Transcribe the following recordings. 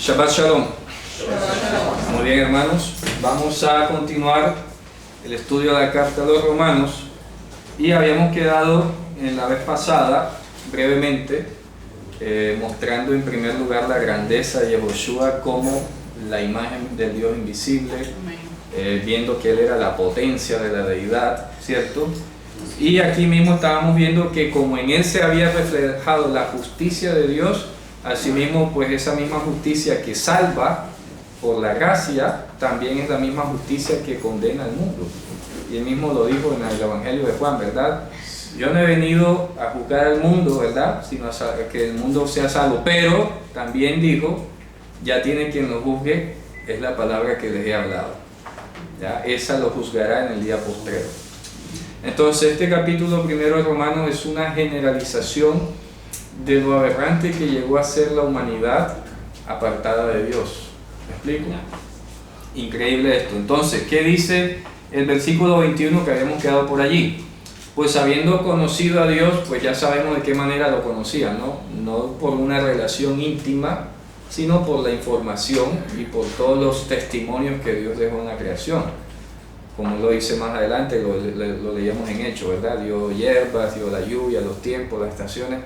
Shabbat Shalom. Muy bien, hermanos, vamos a continuar el estudio de la carta a los romanos y habíamos quedado en la vez pasada brevemente mostrando en primer lugar la grandeza de Yehoshua como la imagen del Dios invisible, viendo que él era la potencia de la deidad, ¿cierto? Y aquí mismo estábamos viendo que como en él se había reflejado la justicia de Dios, asimismo pues esa misma justicia que salva por la gracia, también es la misma justicia que condena al mundo. Y él mismo lo dijo en el Evangelio de Juan, ¿verdad? Yo no he venido a juzgar al mundo, ¿verdad? Sino a que el mundo sea salvo. Pero también dijo, ya tiene quien lo juzgue, es la palabra que les he hablado. ¿Ya? Esa lo juzgará en el día postrero. Entonces este capítulo primero de Romanos es una generalización de lo aberrante que llegó a ser la humanidad apartada de Dios. ¿Me explico? Increíble esto. Entonces, ¿qué dice el versículo 21 que habíamos quedado por allí? Pues habiendo conocido a Dios, pues ya sabemos de qué manera lo conocían, ¿no? No por una relación íntima, sino por la información y por todos los testimonios que Dios dejó en la creación. Como lo dice más adelante, lo leíamos en Hechos, ¿verdad? Dio hierbas, dio la lluvia, los tiempos, las estaciones.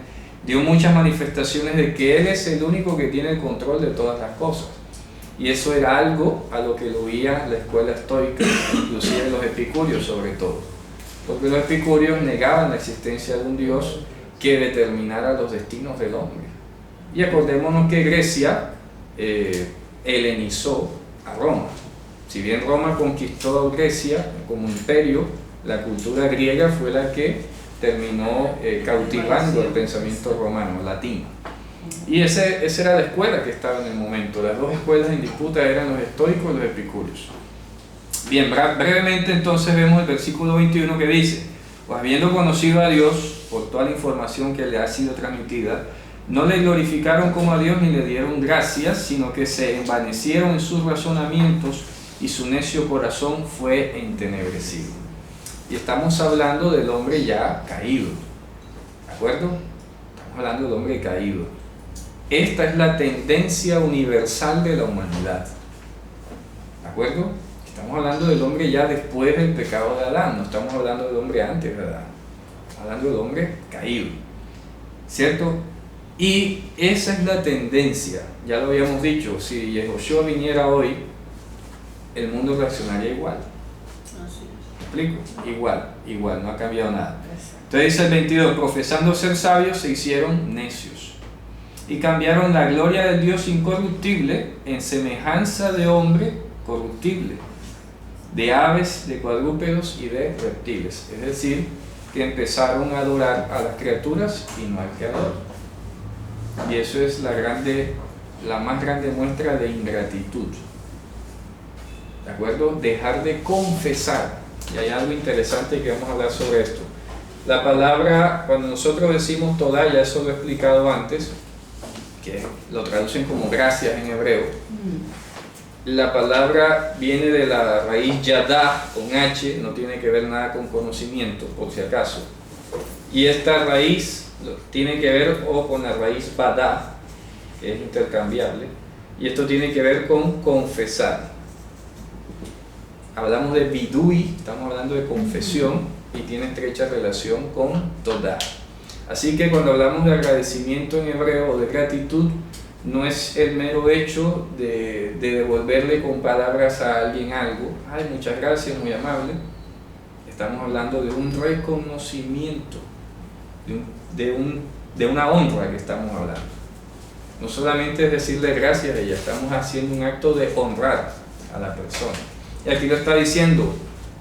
Dio muchas manifestaciones de que Él es el único que tiene el control de todas las cosas. Y eso era algo a lo que lo oía la escuela estoica, inclusive los epicúreos sobre todo. Porque los epicúreos negaban la existencia de un Dios que determinara los destinos del hombre. Y acordémonos que Grecia helenizó a Roma. Si bien Roma conquistó a Grecia como imperio, la cultura griega fue la que terminó cautivando el pensamiento romano, latino. Y esa era la escuela que estaba en el momento. Las dos escuelas en disputa eran los estoicos y los epicúreos. Bien, brevemente entonces vemos el versículo 21 que dice: pues habiendo conocido a Dios por toda la información que le ha sido transmitida, no le glorificaron como a Dios ni le dieron gracias, sino que se envanecieron en sus razonamientos y su necio corazón fue entenebrecido. Y estamos hablando del hombre ya caído, ¿de acuerdo? Estamos hablando del hombre caído. Esta es la tendencia universal de la humanidad, ¿de acuerdo? Estamos hablando del hombre ya después del pecado de Adán, no estamos hablando del hombre antes de Adán, estamos hablando del hombre caído, ¿cierto? Y esa es la tendencia, ya lo habíamos dicho, si Yehoshua viniera hoy, el mundo reaccionaría igual. ¿Me explico? Igual, no ha cambiado nada. Entonces dice el 22, profesando ser sabios se hicieron necios y cambiaron la gloria del Dios incorruptible en semejanza de hombre corruptible, de aves, de cuadrúpedos y de reptiles. Es decir, que empezaron a adorar a las criaturas y no al Creador. Y eso es la más grande muestra de ingratitud. ¿De acuerdo? Dejar de confesar. Y hay algo interesante que vamos a hablar sobre esto. La palabra, cuando nosotros decimos Todá, ya eso lo he explicado antes, que lo traducen como gracias en hebreo. La palabra viene de la raíz Yadá con H, no tiene que ver nada con conocimiento, por si acaso. Y esta raíz tiene que ver o con la raíz Badá, que es intercambiable, y esto tiene que ver con confesar. Hablamos de vidui, estamos hablando de confesión y tiene estrecha relación con Todá. Así que cuando hablamos de agradecimiento en hebreo o de gratitud, no es el mero hecho de devolverle con palabras a alguien algo. Ay, muchas gracias, muy amable. Estamos hablando de un reconocimiento, de una honra que estamos hablando. No solamente es decirle gracias a ella, estamos haciendo un acto de honrar a la persona. Y aquí lo está diciendo,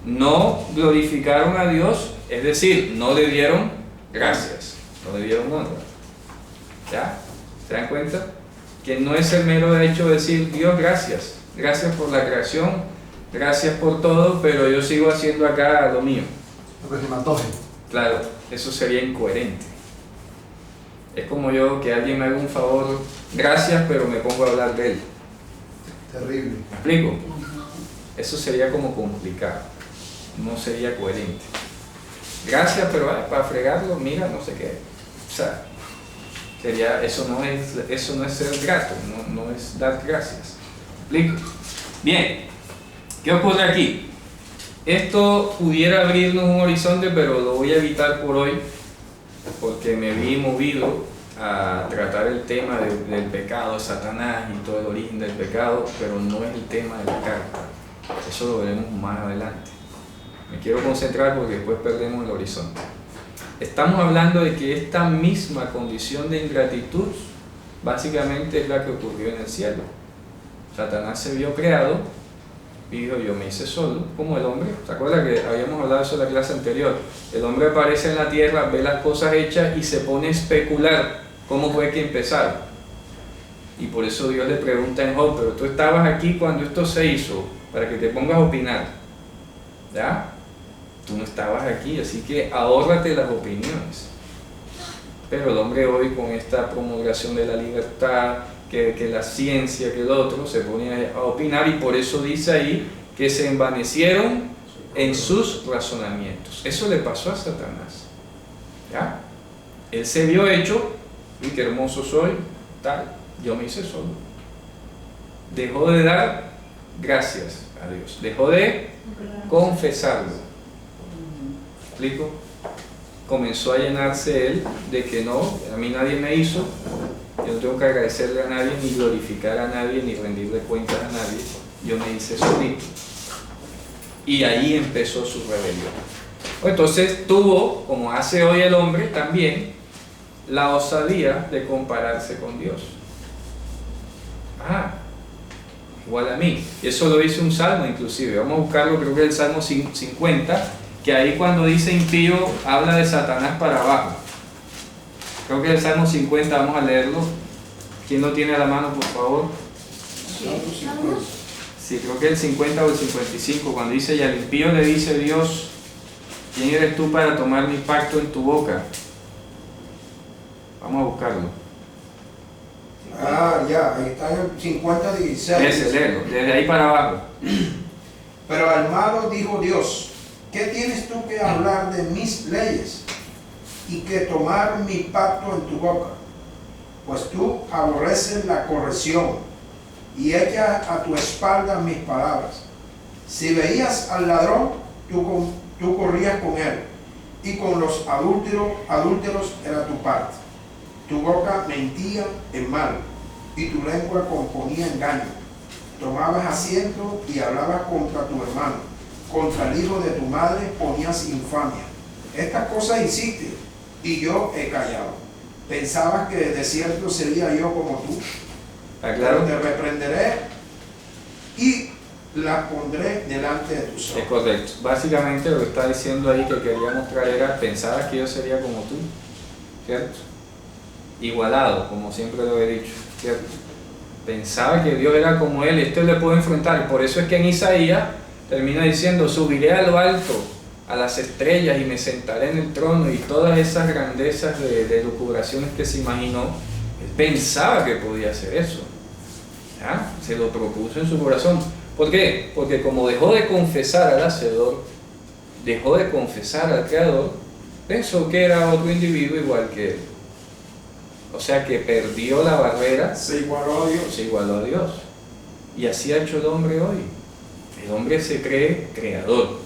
no glorificaron a Dios, es decir, no le dieron gracias, no le dieron honra. ¿Ya? ¿Se dan cuenta? Que no es el mero hecho de decir, Dios, gracias por la creación, gracias por todo, pero yo sigo haciendo acá lo mío. Lo que se me antoje. Claro, eso sería incoherente. Es como yo, que alguien me haga un favor, gracias, pero me pongo a hablar de él. Terrible. ¿Me explico? Eso sería como complicado, no sería coherente. Gracias, pero para fregarlo, mira, no sé qué. O sea, Eso no es ser grato, no es dar gracias. ¿Explico? Bien, ¿qué ocurre aquí? Esto pudiera abrirnos un horizonte, pero lo voy a evitar por hoy, porque me vi movido a tratar el tema del pecado, Satanás y todo el origen del pecado, pero no es el tema de la carta. Eso lo veremos más adelante. Me quiero concentrar porque después perdemos el horizonte. Estamos hablando de que esta misma condición de ingratitud básicamente es la que ocurrió en el cielo. Satanás se vio creado y dijo: yo me hice solo, como el hombre. ¿Se acuerdan que habíamos hablado de eso en la clase anterior? El hombre aparece en la tierra, ve las cosas hechas y se pone a especular cómo fue que empezaron. Y por eso Dios le pregunta en Job: pero tú estabas aquí cuando esto se hizo, para que te pongas a opinar. ¿Ya? Tú no estabas aquí, así que ahórrate las opiniones. Pero el hombre hoy, con esta promulgación de la libertad, que la ciencia, que el otro, se pone a opinar, y por eso dice ahí que se envanecieron en sus razonamientos. Eso le pasó a Satanás. ¿Ya? Él se vio hecho: y qué hermoso soy, tal, yo me hice solo. Dejó de dar gracias a Dios, dejó de confesarlo. ¿Explico? Comenzó a llenarse él de que no, a mí nadie me hizo, yo no tengo que agradecerle a nadie, ni glorificar a nadie, ni rendirle cuentas a nadie, yo me hice solito. Y ahí empezó su rebelión. Entonces tuvo, como hace hoy el hombre también, la osadía de compararse con Dios. Igual a mí. Eso lo dice un salmo inclusive. Vamos a buscarlo, creo que es el Salmo 50, que ahí cuando dice impío habla de Satanás para abajo. Creo que es el Salmo 50, vamos a leerlo. ¿Quién lo tiene a la mano, por favor? Sí, creo que es el 50 o el 55, cuando dice: y al impío le dice Dios: ¿quién eres tú para tomar mi pacto en tu boca? Vamos a buscarlo. Ya, ahí está en el 50:16. Ese, léelo, desde ahí para abajo. Pero al malo dijo Dios: ¿qué tienes tú que hablar de mis leyes y que tomar mi pacto en tu boca? Pues tú aborreces la corrección y echas a tu espalda mis palabras. Si veías al ladrón, tú corrías con él, y con los adúlteros era tu parte. Tu boca mentía en mal, y tu lengua componía engaño. Tomabas asiento y hablabas contra tu hermano, contra el hijo de tu madre ponías infamia. Estas cosas hiciste, y yo he callado. Pensabas que de cierto sería yo como tú. Claro. Te reprenderé y las pondré delante de tus ojos. Es correcto. Básicamente lo que está diciendo ahí que quería mostrar era: pensabas que yo sería como tú, ¿cierto? Igualado, como siempre lo he dicho, ¿cierto? Pensaba que Dios era como él. Esto le puedo enfrentar. Por eso es que en Isaías termina diciendo: subiré a lo alto, a las estrellas, y me sentaré en el trono. Y todas esas grandezas de lucubraciones que se imaginó, él pensaba que podía hacer eso. ¿Ya? Se lo propuso en su corazón. ¿Por qué? Porque como dejó de confesar al Hacedor, dejó de confesar al Creador, pensó que era otro individuo igual que él. O sea que perdió la barrera. Se igualó a Dios. Se igualó a Dios. Y así ha hecho el hombre hoy. El hombre se cree creador.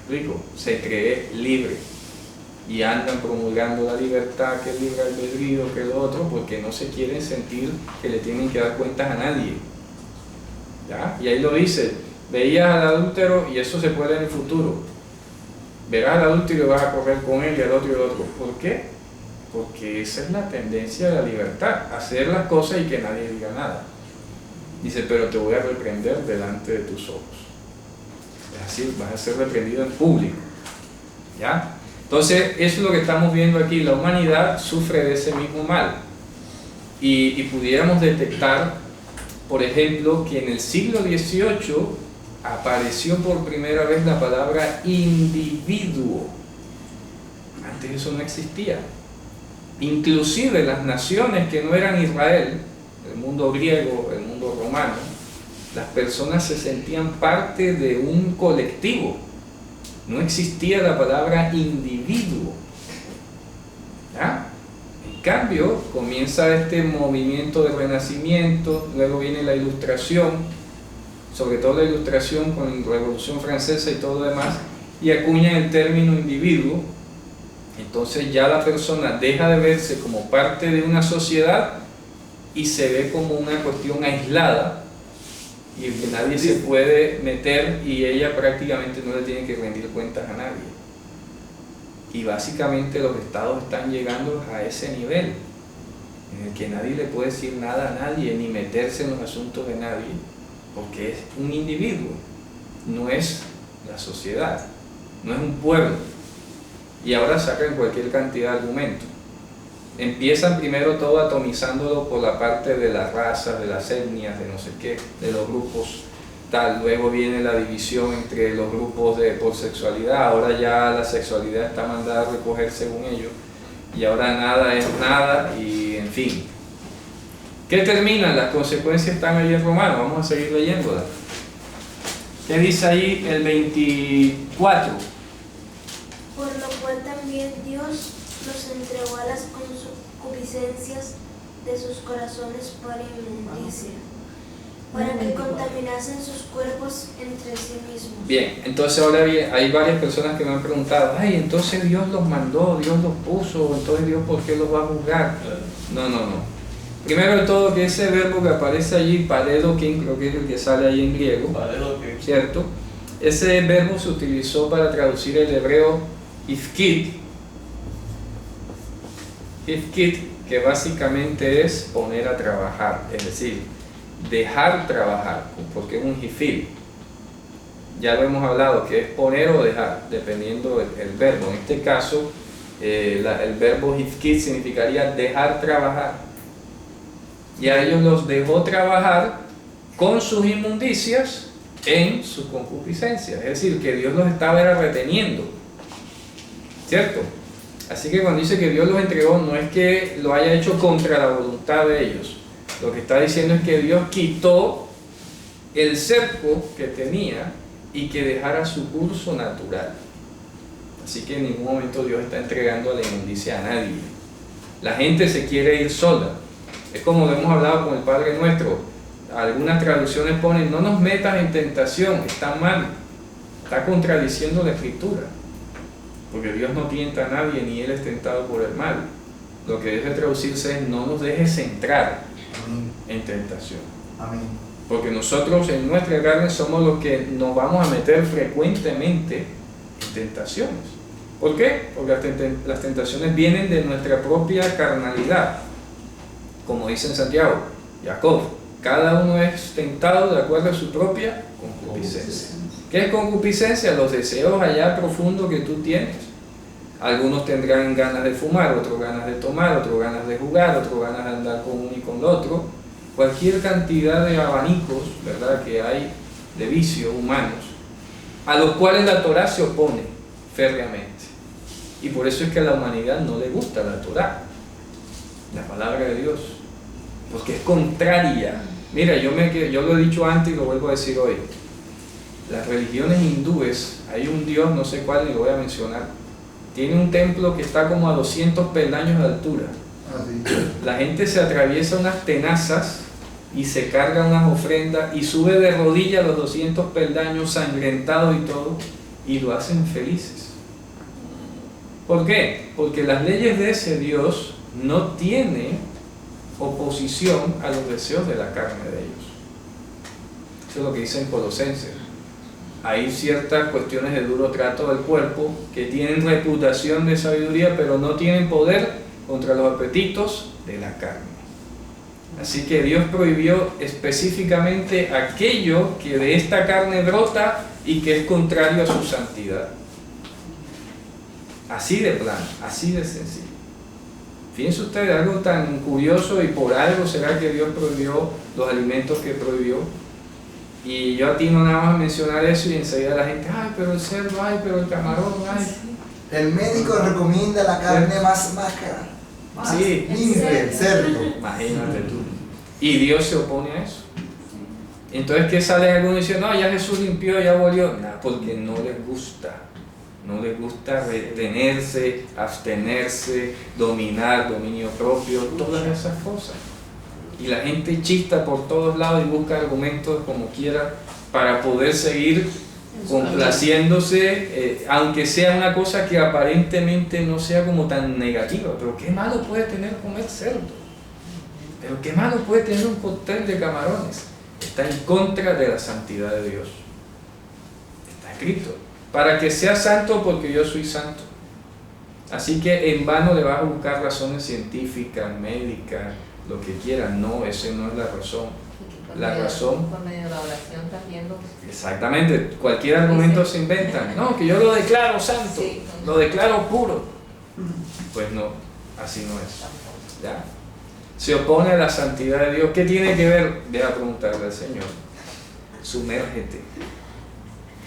¿Me explico? Se cree libre. Y andan promulgando la libertad, que el libre albedrío, que lo otro, porque no se quieren sentir que le tienen que dar cuentas a nadie. ¿Ya? Y ahí lo dice: veías al adúltero, y eso se puede en el futuro. Verás al adúltero y vas a correr con él, y al otro y al otro. ¿Por qué? Porque esa es la tendencia de la libertad, hacer las cosas y que nadie diga nada. Dice: pero te voy a reprender delante de tus ojos. Es así, vas a ser reprendido en público. ¿Ya? Entonces, eso es lo que estamos viendo aquí. La humanidad sufre de ese mismo mal. Y pudiéramos detectar, por ejemplo, que en el siglo XVIII apareció por primera vez la palabra individuo. Antes eso no existía. Inclusive las naciones que no eran Israel, el mundo griego, el mundo romano, las personas se sentían parte de un colectivo. No existía la palabra individuo. ¿Ya? cambio, comienza este movimiento de renacimiento, luego viene la ilustración, sobre todo la ilustración con la Revolución Francesa y todo lo demás, y acuñan el término individuo. Entonces ya la persona deja de verse como parte de una sociedad y se ve como una cuestión aislada y que nadie se puede meter, y ella prácticamente no le tiene que rendir cuentas a nadie. Y básicamente los estados están llegando a ese nivel en el que nadie le puede decir nada a nadie ni meterse en los asuntos de nadie, porque es un individuo, no es la sociedad, no es un pueblo. Y ahora sacan cualquier cantidad de argumentos. Empiezan primero todo atomizándolo por la parte de las razas, de las etnias, de no sé qué, de los grupos tal. Luego viene la división entre los grupos por sexualidad. Ahora ya la sexualidad está mandada a recoger según ellos, y ahora nada es nada, y en fin. ¿Qué terminan? Las consecuencias están ahí en Romanos. Vamos a seguir leyéndolas. ¿Qué dice ahí el 24? Por lo cual también Dios los entregó a las concupiscencias de sus corazones para inmundicia, para que contaminasen sus cuerpos entre sí mismos. Bien, entonces ahora bien, hay varias personas que me han preguntado, ay, entonces Dios los mandó, Dios los puso, entonces Dios ¿por qué los va a juzgar? No. Primero de todo, que ese verbo que aparece allí, paredokin, creo que es el que sale ahí en griego, ¿cierto? Ese verbo se utilizó para traducir el hebreo ifkit, que básicamente es poner a trabajar, es decir, dejar trabajar, porque es un hifil. Ya lo hemos hablado, que es poner o dejar, dependiendo el verbo. En este caso, el verbo ifkit significaría dejar trabajar. Y a ellos los dejó trabajar con sus inmundicias en sus concupiscencias, es decir, que Dios los estaba reteniendo, ¿cierto? Así que cuando dice que Dios los entregó, no es que lo haya hecho contra la voluntad de ellos. Lo que está diciendo es que Dios quitó el cerco que tenía y que dejara su curso natural. Así que en ningún momento Dios está entregando la inmundicia a nadie. La gente se quiere ir sola. Es como lo hemos hablado con el Padre Nuestro. Algunas traducciones ponen, no nos metas en tentación, está mal, está contradiciendo la Escritura, porque Dios no tienta a nadie, ni Él es tentado por el mal. Lo que debe traducirse es, no nos dejes entrar en tentación. Amén. Porque nosotros en nuestra carne somos los que nos vamos a meter frecuentemente en tentaciones. ¿Por qué? Porque las tentaciones vienen de nuestra propia carnalidad. Como dice en Santiago, Jacob, cada uno es tentado de acuerdo a su propia concupiscencia. ¿Qué es concupiscencia? Los deseos allá profundos que tú tienes. Algunos tendrán ganas de fumar, otros ganas de tomar, otros ganas de jugar, otros ganas de andar con uno y con el otro. Cualquier cantidad de abanicos, ¿verdad?, que hay de vicios humanos, a los cuales la Torá se opone férreamente. Y por eso es que a la humanidad no le gusta la Torá, la palabra de Dios, porque es contraria. Mira, yo lo he dicho antes y lo vuelvo a decir hoy. Las religiones hindúes, hay un dios, no sé cuál, ni lo voy a mencionar, tiene un templo que está como a 200 peldaños de altura. La gente se atraviesa unas tenazas y se carga unas ofrendas y sube de rodillas los 200 peldaños, sangrentados y todo, y lo hacen felices. ¿Por qué? Porque las leyes de ese Dios no tienen oposición a los deseos de la carne de ellos. Eso es lo que dice en Colosenses. Hay ciertas cuestiones de duro trato del cuerpo que tienen reputación de sabiduría, pero no tienen poder contra los apetitos de la carne. Así que Dios prohibió específicamente aquello que de esta carne brota y que es contrario a su santidad. Así de plano, así de sencillo. Fíjense ustedes, algo tan curioso, y por algo será que Dios prohibió los alimentos que prohibió. Y yo atino nada más a mencionar eso y enseguida la gente, ay, pero el cerdo, ay, pero el camarón, ay. El médico recomienda la carne más cara, más Sí. limpia, el cerdo. Imagínate tú. Y Dios se opone a eso. Entonces, ¿qué sale alguno diciendo? No, ya Jesús limpió, ya abolió. Nada, porque no les gusta. No les gusta retenerse, abstenerse, dominar, dominio propio, todas esas cosas. Y la gente chista por todos lados y busca argumentos como quiera para poder seguir complaciéndose, aunque sea una cosa que aparentemente no sea como tan negativa. Pero qué malo puede tener comer cerdo, pero qué malo puede tener un cóctel de camarones. Está en contra de la santidad de Dios. Está escrito: para que sea santo, porque yo soy santo. Así que en vano le vas a buscar razones científicas, médicas, lo que quieras. No, esa no es la razón. La razón, por medio de la oración también exactamente, cualquier argumento se inventan. No, que yo lo declaro santo, sí, lo declaro puro. Pues no, así no es. ¿Ya? Se opone a la santidad de Dios. ¿Qué tiene que ver? Ve a preguntarle al Señor. Sumérgete.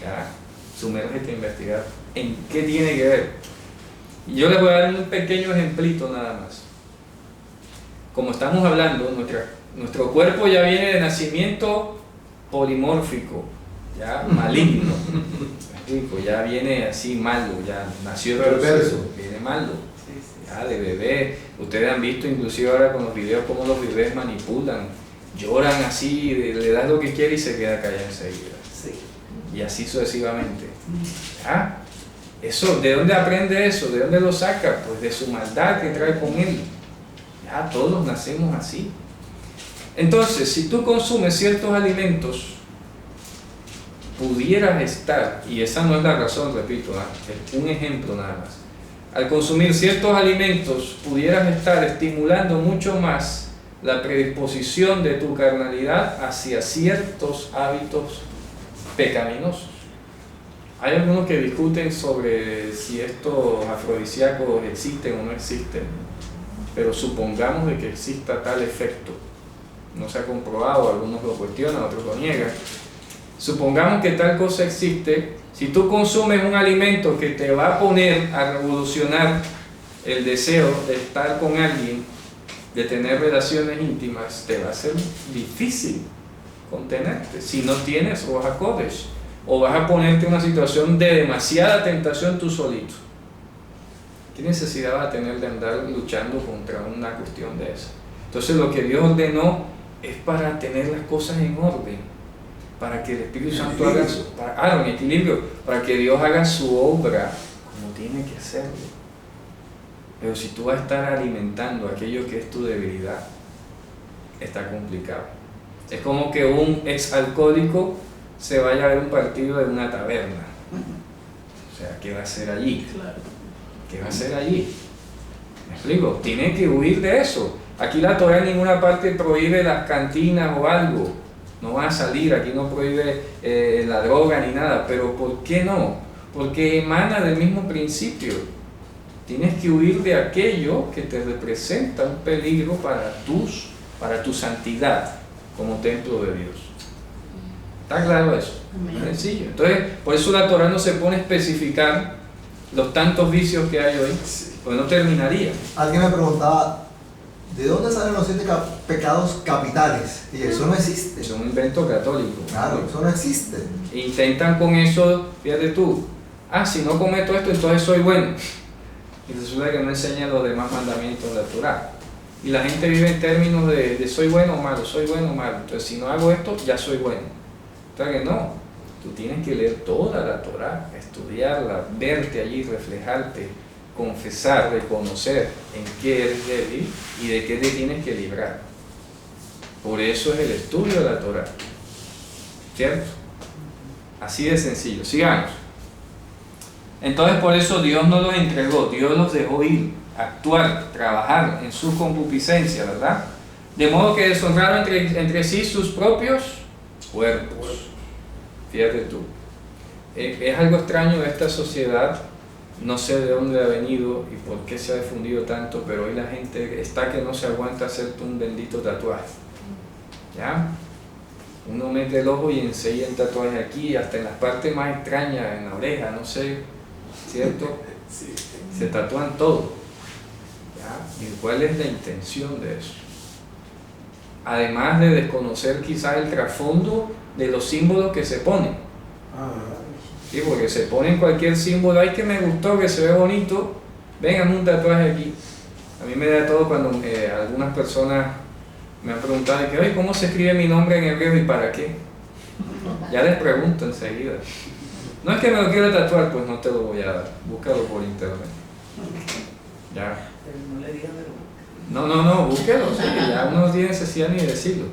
¿Ya? Sumérgete a investigar. ¿En qué tiene que ver? Y yo les voy a dar un pequeño ejemplito nada más. Como estamos hablando, nuestro cuerpo ya viene de nacimiento polimórfico, ya maligno, ya viene así malo, ya nació perverso, viene malo, ya de bebé. Ustedes han visto inclusive ahora con los videos cómo los bebés manipulan, lloran así, le das lo que quiere y se queda callado enseguida, y así sucesivamente. ¿Ya? Eso, ¿de dónde aprende eso? ¿De dónde lo saca? Pues de su maldad que trae con él. Ya todos nacemos así. Entonces, si tú consumes ciertos alimentos, pudieras estar, y esa no es la razón, repito, es un ejemplo nada más. Al consumir ciertos alimentos, pudieras estar estimulando mucho más la predisposición de tu carnalidad hacia ciertos hábitos pecaminosos. Hay algunos que discuten sobre si estos afrodisíacos existen o no existen, pero supongamos de que exista tal efecto. No se ha comprobado, algunos lo cuestionan, otros lo niegan. Supongamos que tal cosa existe. Si tú consumes un alimento que te va a poner a revolucionar el deseo de estar con alguien, de tener relaciones íntimas, te va a ser difícil contenerte. Si no tienes Ruach HaKodesh, o vas a ponerte en una situación de demasiada tentación tú solito. ¿Qué necesidad va a tener de andar luchando contra una cuestión de esa? Entonces lo que Dios ordenó es para tener las cosas en orden, para que el Espíritu Santo haga en equilibrio, para que Dios haga su obra como tiene que hacerlo. Pero si tú vas a estar alimentando aquello que es tu debilidad, está complicado. Es como que un exalcohólico se vaya a ver un partido de una taberna. O sea, ¿qué va a hacer allí? ¿Qué va a hacer allí? ¿Me explico? Tiene que huir de eso. Aquí la Torah en ninguna parte prohíbe las cantinas o algo. No van a salir, aquí no prohíbe la droga ni nada. Pero ¿por qué no? Porque emana del mismo principio. Tienes que huir de aquello que te representa un peligro para tu santidad como templo de Dios. ¿Está claro eso? Es sencillo. Entonces, por eso la Torah no se pone a especificar los tantos vicios que hay hoy, porque no terminaría. Alguien me preguntaba, ¿de dónde salen los 7 pecados capitales? Y eso no existe. Es un invento católico. Claro, eso no existe. Intentan con eso, fíjate tú, si no cometo esto, entonces soy bueno. Y resulta que no enseña los demás mandamientos de la Torah. Y la gente vive en términos de soy bueno o malo, soy bueno o malo. Entonces, si no hago esto, ya soy bueno. Entonces, no, tú tienes que leer toda la Torah, estudiarla, verte allí, reflejarte, confesar, reconocer en qué eres débil y de qué te tienes que librar. Por eso es el estudio de la Torah, ¿cierto? Así de sencillo. Sigamos. Entonces, por eso Dios no los entregó, Dios los dejó ir, actuar, trabajar en su concupiscencia, ¿verdad? De modo que deshonraron entre sí sus propios cuerpos. Fíjate tú, es algo extraño de esta sociedad, no sé de dónde ha venido y por qué se ha difundido tanto, pero hoy la gente está que no se aguanta hacerte un bendito tatuaje. ¿Ya? Uno mete el ojo y enseguida el tatuaje aquí, hasta en las partes más extrañas, en la oreja, no sé, ¿cierto? Se tatúan todo. ¿Ya? ¿Y cuál es la intención de eso? Además de desconocer quizás el trasfondo de los símbolos que se ponen. ¿sí? Porque se ponen cualquier símbolo, ay que me gustó, que se ve bonito, vengan un tatuaje aquí. A mí me da todo cuando algunas personas me han preguntado que, oye, ¿cómo se escribe mi nombre en hebreo y para qué? Ya les pregunto enseguida. No es que me lo quiero tatuar, pues no te lo voy a dar, búscalo por internet. Ya. Pero no le digas vergüenza. No, búsquelo, sí, ya uno no tiene necesidad ni de decirlo.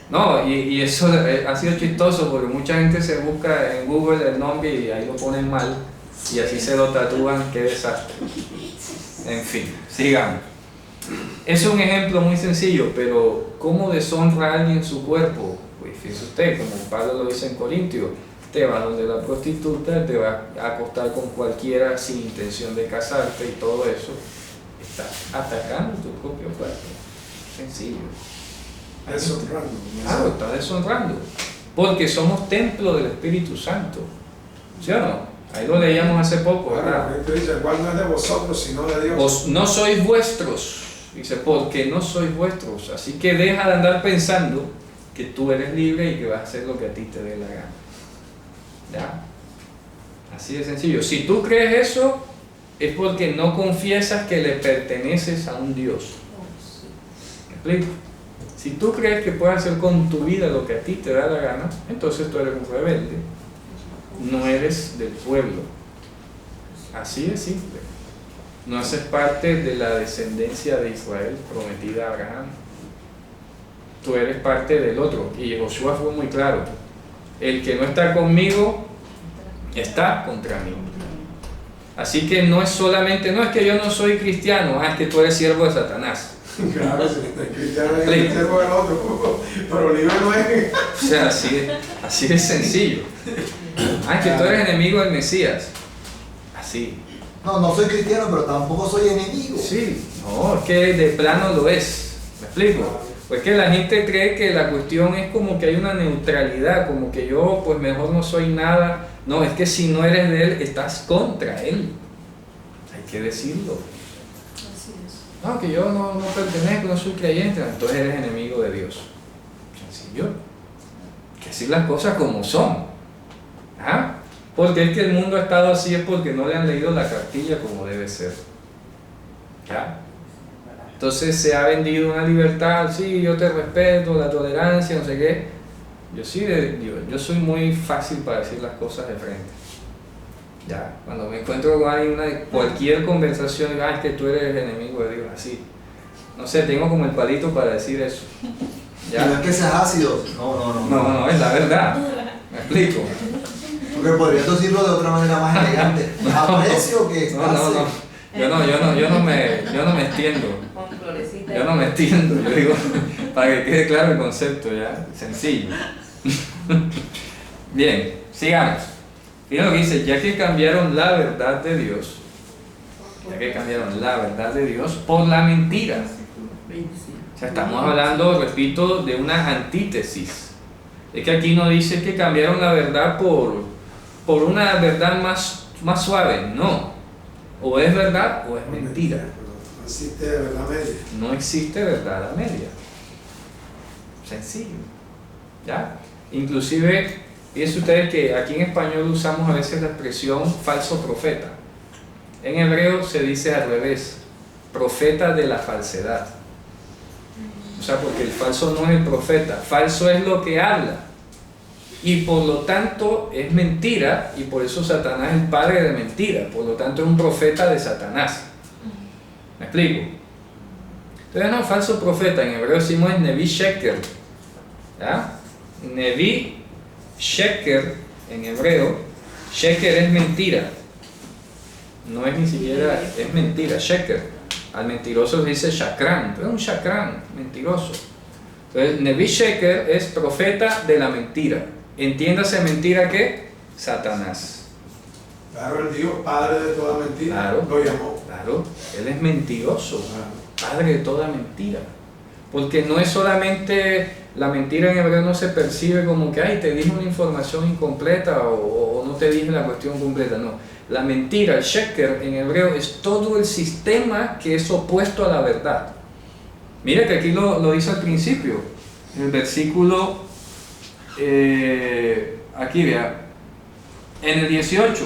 No, y eso ha sido chistoso porque mucha gente se busca en Google el nombre y ahí lo ponen mal y así se lo tatúan, qué desastre. En fin, sigamos. Es un ejemplo muy sencillo, pero ¿cómo deshonra a alguien su cuerpo? Pues fíjese usted, como Pablo lo dice en Corintios, te vas donde la prostituta, te vas a acostar con cualquiera sin intención de casarte y todo eso. Estás atacando tu propio cuerpo. Sencillo. Deshonrando. Claro, estás deshonrando. Porque somos templo del Espíritu Santo. ¿Sí o no? Ahí lo leíamos hace poco, ¿verdad? Dice, el cual no es de vosotros, sino de Dios. Vos no sois vuestros. Dice, porque no sois vuestros. Así que deja de andar pensando que tú eres libre y que vas a hacer lo que a ti te dé la gana. ¿Ya? Así de sencillo. Si tú crees eso, es porque no confiesas que le perteneces a un Dios. ¿Me explico? Si tú crees que puedes hacer con tu vida lo que a ti te da la gana, entonces tú eres un rebelde. No eres del pueblo. Así de simple. No haces parte de la descendencia de Israel prometida a Abraham. Tú eres parte del otro. Y Josué fue muy claro. El que no está conmigo está contra mí. Así que no es solamente, no es que yo no soy cristiano, es que tú eres siervo de Satanás. Claro, si el cristiano es el siervo del otro, pero libre no es. O sea, así de sencillo. Es que tú eres enemigo del Mesías. Así. No soy cristiano, pero tampoco soy enemigo. Sí, no, es que de plano lo es. ¿Me explico? Pues que la gente cree que la cuestión es como que hay una neutralidad, como que yo pues mejor no soy nada. No, es que si no eres de él, estás contra él. Hay que decirlo. Así es. No, que yo no pertenezco, no soy creyente, entonces eres enemigo de Dios. Sencillo. Hay que decir las cosas como son. ¿Ah? Porque es que el mundo ha estado así es porque no le han leído la cartilla como debe ser. ¿Ya? Entonces se ha vendido una libertad, sí, yo te respeto, la tolerancia, no sé qué. Yo soy muy fácil para decir las cosas de frente. Ya, cuando me encuentro con alguien, cualquier conversación, es que tú eres el enemigo de Dios, así. No sé, tengo como el palito para decir eso. ¿Ya? No es que seas ácido. No, es la verdad. ¿Me explico? Porque podrías decirlo de otra manera más elegante. Aprecio que estás. Yo no me extiendo. Con florecita. Yo no me extiendo, yo digo, para que quede claro el concepto, ya, sencillo. Bien, sigamos. Fíjense lo que dice, ya que cambiaron la verdad de Dios por la mentira. O sea, estamos hablando, repito, de una antítesis. Es que aquí no dice que cambiaron la verdad por una verdad más suave, no. O es verdad o es mentira. No existe verdad media. No existe verdad a media. Sencillo. ¿Ya? Inclusive, fíjense ustedes que aquí en español usamos a veces la expresión falso profeta. En hebreo se dice al revés, profeta de la falsedad. O sea, porque el falso no es el profeta, falso es lo que habla. Y por lo tanto es mentira, y por eso Satanás es el padre de mentira, por lo tanto es un profeta de Satanás. ¿Me explico? Entonces no, falso profeta, en hebreo decimos Nevi Sheker. ¿Ya? Nevi Sheker en hebreo, Sheker es mentira. No es ni siquiera, es mentira, Sheker. Al mentiroso se dice Shakran, pero es un Shakran, mentiroso. Entonces Nevi Sheker es profeta de la mentira. Entiéndase mentira que Satanás. Claro, el Dios, padre de toda mentira, Claro. lo llamó. Claro, él es mentiroso, padre de toda mentira. Porque no es solamente la mentira en hebreo, no se percibe como que, ay, te dije una información incompleta o no te dije la cuestión completa, no. La mentira, el sheker en hebreo, es todo el sistema que es opuesto a la verdad. Mira que aquí lo dice al principio, en el versículo, aquí vea, En el 18,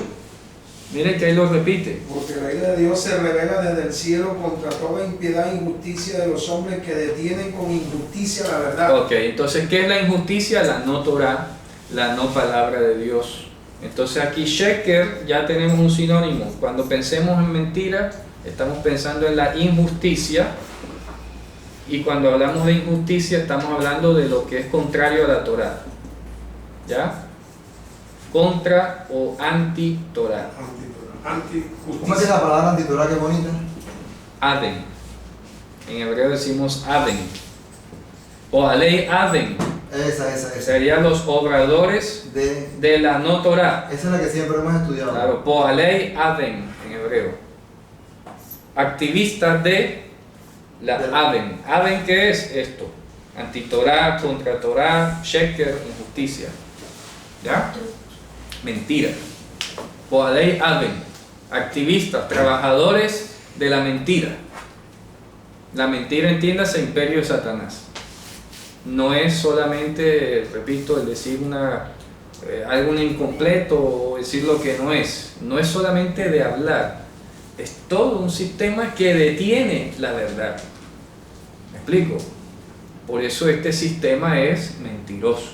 miren que ahí lo repite. Porque la ira de Dios se revela desde el cielo contra toda impiedad e injusticia de los hombres que detienen con injusticia la verdad. Ok, entonces, ¿qué es la injusticia? La no Torah, la no palabra de Dios. Entonces aquí sheker ya tenemos un sinónimo. Cuando pensemos en mentira, estamos pensando en la injusticia. Y cuando hablamos de injusticia, estamos hablando de lo que es contrario a la Torah. ¿Ya? Contra o anti-Torah. ¿Cómo es que Antijusticia. la palabra antitorá, qué bonita? Aden. En hebreo decimos Aden. O alei Aden. Esa. Serían los obradores de la no Torah. Esa es la que siempre hemos estudiado. Claro, Poalei Aden en hebreo. Activistas de la Aden. Aden, ¿qué es esto? Anti-Torah, contra Torah, sheker, injusticia. ¿Ya? Mentira. Poalei Aden. Activistas, trabajadores de la mentira. La mentira, entiéndase, imperio de Satanás. No es solamente, repito, el decir algo incompleto o decir lo que no es. No es solamente de hablar. Es todo un sistema que detiene la verdad. ¿Me explico? Por eso este sistema es mentiroso.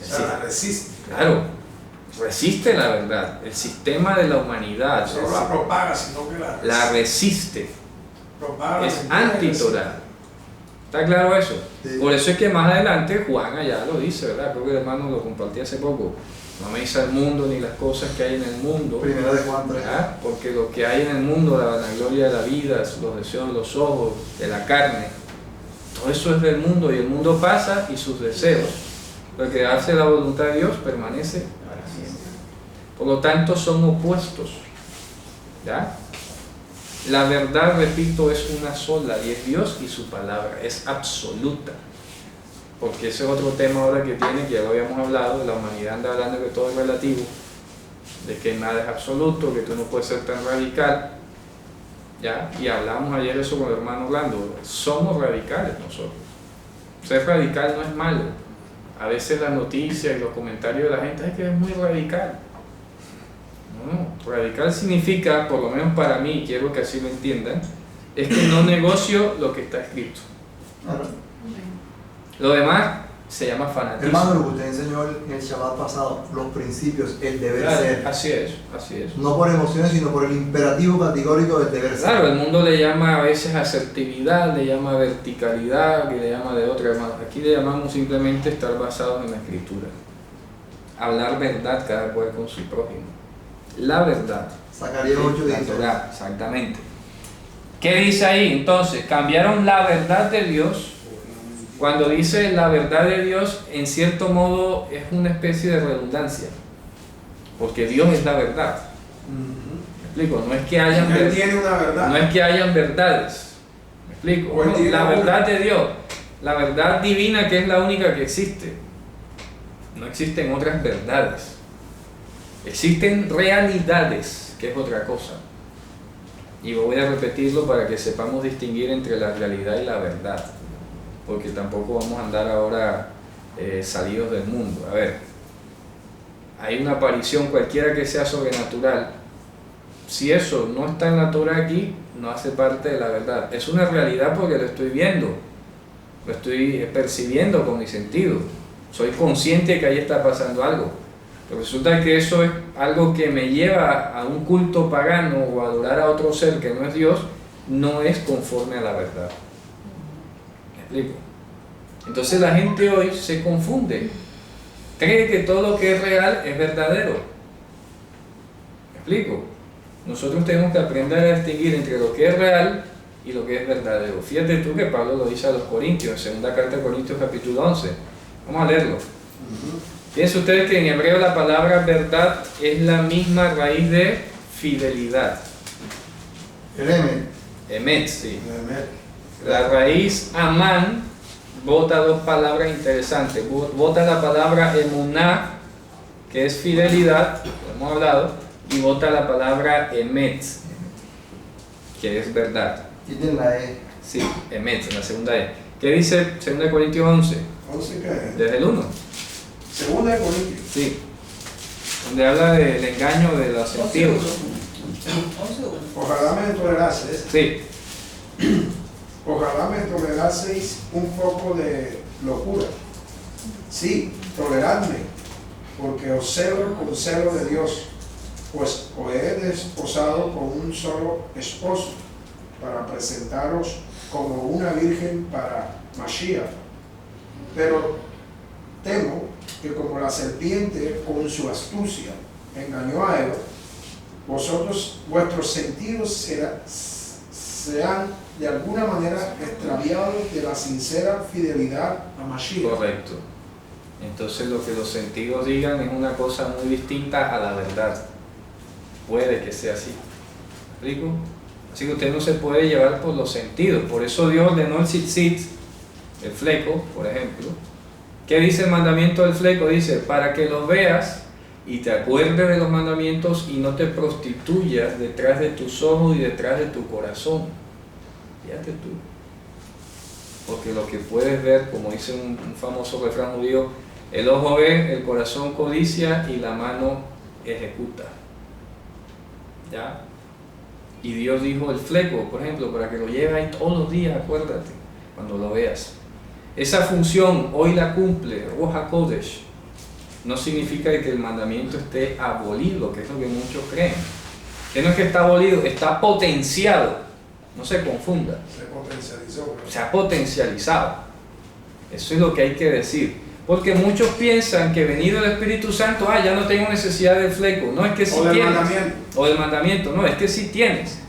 O sea, la resiste. Claro, resiste la verdad. El sistema de la humanidad No la propaga, sino que la resiste. propaga. Es anti-Torah. ¿Está claro eso? Sí. Por eso es que más adelante Juan allá lo dice, ¿verdad? Creo que el hermano lo compartí hace poco. No améis al mundo ni las cosas que hay en el mundo. Primera de Juan 3. ¿verdad? Porque lo que hay en el mundo, la vanagloria de la vida, los deseos de los ojos, de la carne, todo eso es del mundo y el mundo pasa y sus deseos. Lo que hace la voluntad de Dios permanece para siempre. Por lo tanto, son opuestos. ¿Ya? La verdad, repito, es una sola y es Dios y su palabra, es absoluta. Porque ese es otro tema ahora que tiene, que ya lo habíamos hablado, la humanidad anda hablando que todo es relativo, de que nada es absoluto, que tú no puedes ser tan radical. ¿Ya? Y hablamos ayer eso con el hermano Orlando, somos radicales nosotros. Ser radical no es malo. A veces las noticias y los comentarios de la gente es que es muy radical. No, radical significa, por lo menos para mí, quiero que así lo entiendan, es que no negocio lo que está escrito. Claro. Lo demás se llama fanatismo. Hermano, lo que usted enseñó en el Shabbat pasado, los principios, el deber Claro, ser. así es, así es. No por emociones, sino por el imperativo categórico del deber ser. Claro, el mundo le llama a veces asertividad, le llama verticalidad, que le llama de otra manera. Aquí le llamamos simplemente estar basados en la escritura. Hablar verdad cada cual con su prójimo. La verdad. Zacarías 8 La dice. Torah, exactamente. ¿Qué dice ahí? Entonces, cambiaron la verdad de Dios. Cuando dice la verdad de Dios, en cierto modo es una especie de redundancia. Porque Dios es la verdad. ¿Me explico? No es que hayan Él tiene una verdad. no es que hayan verdades. ¿Me explico? O él No, tiene la una. verdad de Dios, la verdad divina que es la única que existe. No existen otras verdades. Existen realidades, que es otra cosa. Y voy a repetirlo para que sepamos distinguir entre la realidad y la verdad. Porque tampoco vamos a andar ahora salidos del mundo. A ver, hay una aparición cualquiera que sea sobrenatural. Si eso no está en la Torah aquí, no hace parte de la verdad. Es una realidad porque lo estoy viendo, lo estoy percibiendo con mi sentido. Soy consciente de que ahí está pasando algo. Pero resulta que eso es algo que me lleva a un culto pagano o a adorar a otro ser que no es Dios, no es conforme a la verdad. ¿Me explico? Entonces la gente hoy se confunde. Cree que todo lo que es real es verdadero. ¿Me explico? Nosotros tenemos que aprender a distinguir entre lo que es real y lo que es verdadero. Fíjate tú que Pablo lo dice a los Corintios, en segunda carta de Corintios capítulo 11. Vamos a leerlo. Fíjense ustedes que en hebreo la palabra verdad es la misma raíz de fidelidad. El M. Emet, sí. La raíz amán bota dos palabras interesantes. Bota la palabra emuná, que es fidelidad, lo hemos hablado, y bota la palabra emet, que es verdad. Tiene la E. Sí, emet, la segunda E. ¿Qué dice 2 Corintios 11? 11 qué? Desde el 1. Segunda de Corintios. Sí. donde habla del engaño de los sentidos. Ojalá me toleraseis. Sí, Ojalá me toleraseis un poco de locura. Sí, toleradme, porque os celo con celo de Dios, pues os he desposado con un solo esposo, para presentaros como una virgen para Mashiach. Pero temo que como la serpiente con su astucia engañó a Eva, vuestros sentidos sean de alguna manera extraviados de la sincera fidelidad a Mashiach. correcto. Entonces lo que los sentidos digan es una cosa muy distinta a la verdad. Puede que sea así. ¿Me explico? Así que usted no se puede llevar por los sentidos. Por eso Dios ordenó el tzitzit, el fleco, por ejemplo. ¿Qué dice el mandamiento del fleco? Dice, para que los veas y te acuerdes de los mandamientos y no te prostituyas detrás de tus ojos y detrás de tu corazón. Fíjate tú. Porque lo que puedes ver, como dice un famoso refrán judío, el ojo ve, el corazón codicia y la mano ejecuta. ¿Ya? Y Dios dijo el fleco, por ejemplo, para que lo lleves ahí todos los días, acuérdate, cuando lo veas. Esa función hoy la cumple Ruach HaKodesh. No significa que el mandamiento esté abolido, que es lo que muchos creen. Que no es que está abolido, está potenciado. No se confunda. Se potencializó. Se ha potencializado. Eso es lo que hay que decir. Porque muchos piensan que venido el Espíritu Santo, ya no tengo necesidad del fleco. No, es que sí O del tienes. mandamiento. O del mandamiento. No, es que sí tienes.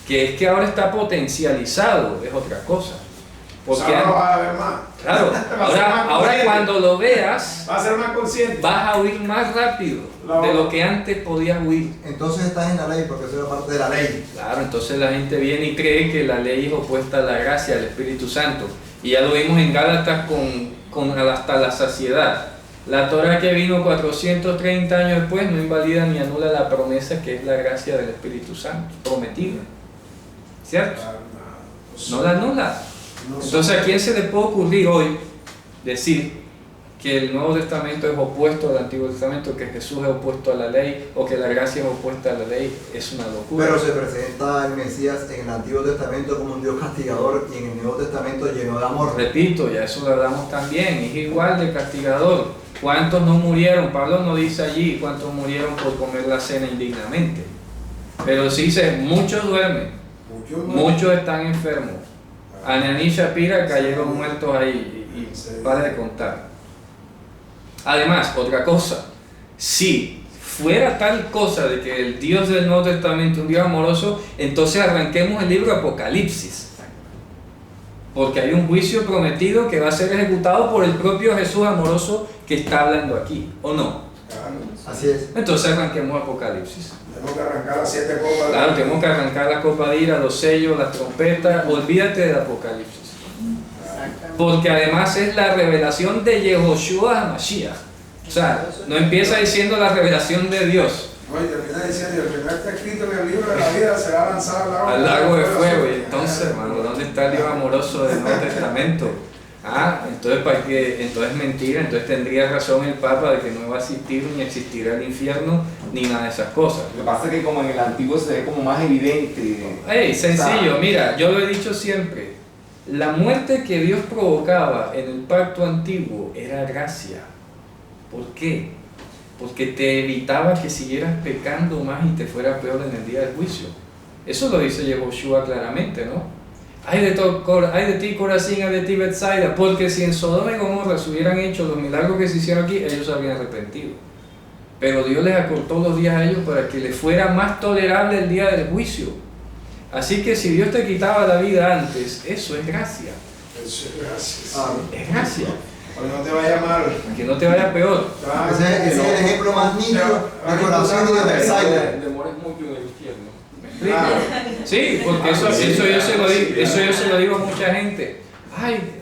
Que es que ahora está potencializado, es otra cosa. Porque Ahora lo vas a ver más. claro, Va a ser ahora más consciente. cuando lo veas, Va a ser más consciente. vas a huir más rápido de lo que antes podías huir. Entonces estás en la ley porque eso es parte de la ley. Claro, entonces la gente viene y cree que la ley es opuesta a la gracia, al Espíritu Santo. Y ya lo vimos en Gálatas con hasta la saciedad. La Torah que vino 430 años después no invalida ni anula la promesa que es la gracia del Espíritu Santo, prometida. ¿Cierto? No la anula. Entonces, ¿a quién se le puede ocurrir hoy decir que el Nuevo Testamento es opuesto al Antiguo Testamento, que Jesús es opuesto a la ley o que la gracia es opuesta a la ley? Es una locura. Pero se presenta el Mesías en el Antiguo Testamento como un Dios castigador y en el Nuevo Testamento lleno de amor. Repito, ya eso lo hablamos también, es igual de castigador. ¿Cuántos no murieron? Pablo no dice allí cuántos murieron por comer la cena indignamente. Pero sí dice, muchos duermen, muchos están enfermos. Ananí y Shapira cayeron muertos ahí y para de contar. Además, otra cosa, si fuera tal cosa de que el Dios del Nuevo Testamento es un Dios amoroso, entonces arranquemos el libro Apocalipsis. Porque hay un juicio prometido que va a ser ejecutado por el propio Jesús amoroso que está hablando aquí, ¿o no? Así es. Entonces arranquemos Apocalipsis. Tenemos que arrancar las 7 copas. Claro, tenemos que arrancar la copa de ira, los sellos, las trompetas, olvídate del Apocalipsis. Porque además es la revelación de Yehoshua HaMashiach. O sea, no empieza diciendo la revelación de Dios. No, y termina diciendo, el primer está escrito en el libro de la vida será lanzado Al lago de fuego. Y entonces, hermano, ¿dónde está el Dios amoroso del Nuevo Testamento? Entonces, ¿para qué? Entonces mentira, entonces tendría razón el Papa de que no va a existir ni existirá el infierno ni nada de esas cosas. Lo que pasa es que como en el antiguo se ve como más evidente. Sencillo, mira, yo lo he dicho siempre, la muerte que Dios provocaba en el pacto antiguo era gracia. ¿Por qué? Porque te evitaba que siguieras pecando más y te fuera peor en el día del juicio. Eso lo dice Yehoshua claramente, ¿no? Ay de ti, Corazín, ay de ti, Betsaida, porque si en Sodoma y Gomorra se hubieran hecho los milagros que se hicieron aquí, ellos se habrían arrepentido. Pero Dios les acortó los días a ellos para que les fuera más tolerable el día del juicio. Así que si Dios te quitaba la vida antes, eso es gracia. Eso es gracias. Es gracia. Para que no te vaya mal. Para que no te vaya peor. Ese es el ejemplo más nítido de Corazón y de Betsaida. Demoras mucho en el infierno. Sí, porque eso yo se lo digo a mucha gente.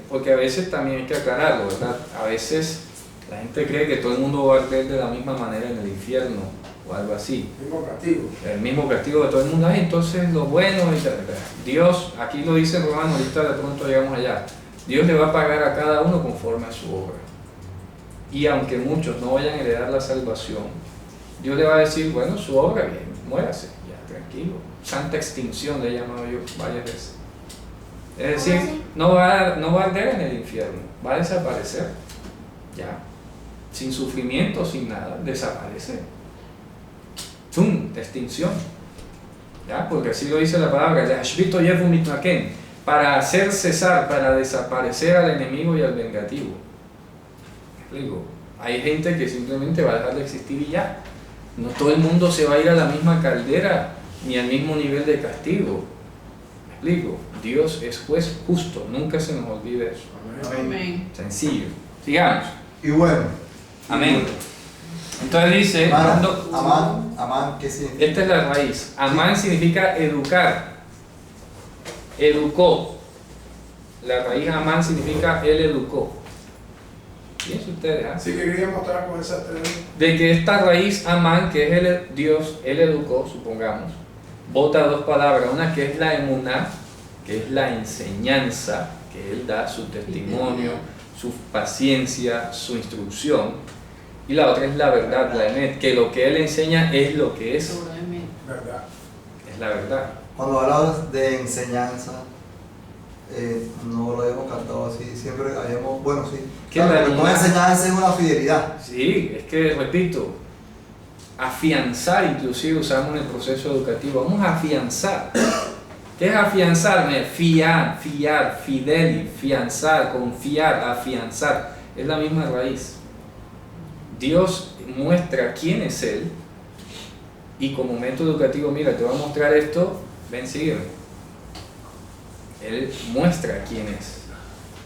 Porque a veces también hay que aclararlo, ¿verdad? A veces la gente cree que todo el mundo va a arder de la misma manera en el infierno o algo así. Mismo castigo. El mismo castigo de todo el mundo. Entonces lo bueno, Dios, aquí lo dice Romano, ahorita de pronto llegamos allá. Dios le va a pagar a cada uno conforme a su obra. Y aunque muchos no vayan a heredar la salvación, Dios le va a decir, bueno, su obra, bien, muérase, ya, tranquilo. Santa extinción le he llamado yo varias veces. Es decir, así? no va a arder en el infierno, va a desaparecer, ya, sin sufrimiento, sin nada, desaparece. ¡Tum! Extinción. ¿Ya? Porque así lo dice la palabra, para hacer cesar, para desaparecer al enemigo y al vengativo. ¿Me explico? Hay gente que simplemente va a dejar de existir y ya. No todo el mundo se va a ir a la misma caldera ni al mismo nivel de castigo. ¿Me explico? Dios es juez justo, nunca se nos olvide eso. Amén. Sencillo. Sigamos. Y bueno, Amén. Entonces dice, Amán, ¿qué significa? esta es la raíz. Amán significa educar. Educó. La raíz Amán significa él educó. Fíjense ustedes, ¿ah? Así que quería mostrar con esa tres. De que esta raíz Amán, que es Dios, él educó, supongamos, bota dos palabras. Una que es la emuná, que es la enseñanza, que él da su testimonio, su paciencia, su instrucción. Y la otra es la verdad, la emet, que lo que él enseña es lo que es. ¿Verdad? Es la verdad. Cuando hablamos de enseñanza, no lo hemos cantado así, siempre habíamos, bueno, sí. ¿Qué es la no enseñanza es una fidelidad. Sí, es que, repito, afianzar, inclusive usamos en el proceso educativo, vamos a afianzar. ¿Qué es afianzar? Fiar, fideli, fianzar, confiar, afianzar. Es la misma raíz. Dios muestra quién es Él y como método educativo, mira, te voy a mostrar esto, ven, sígueme. Él muestra quién es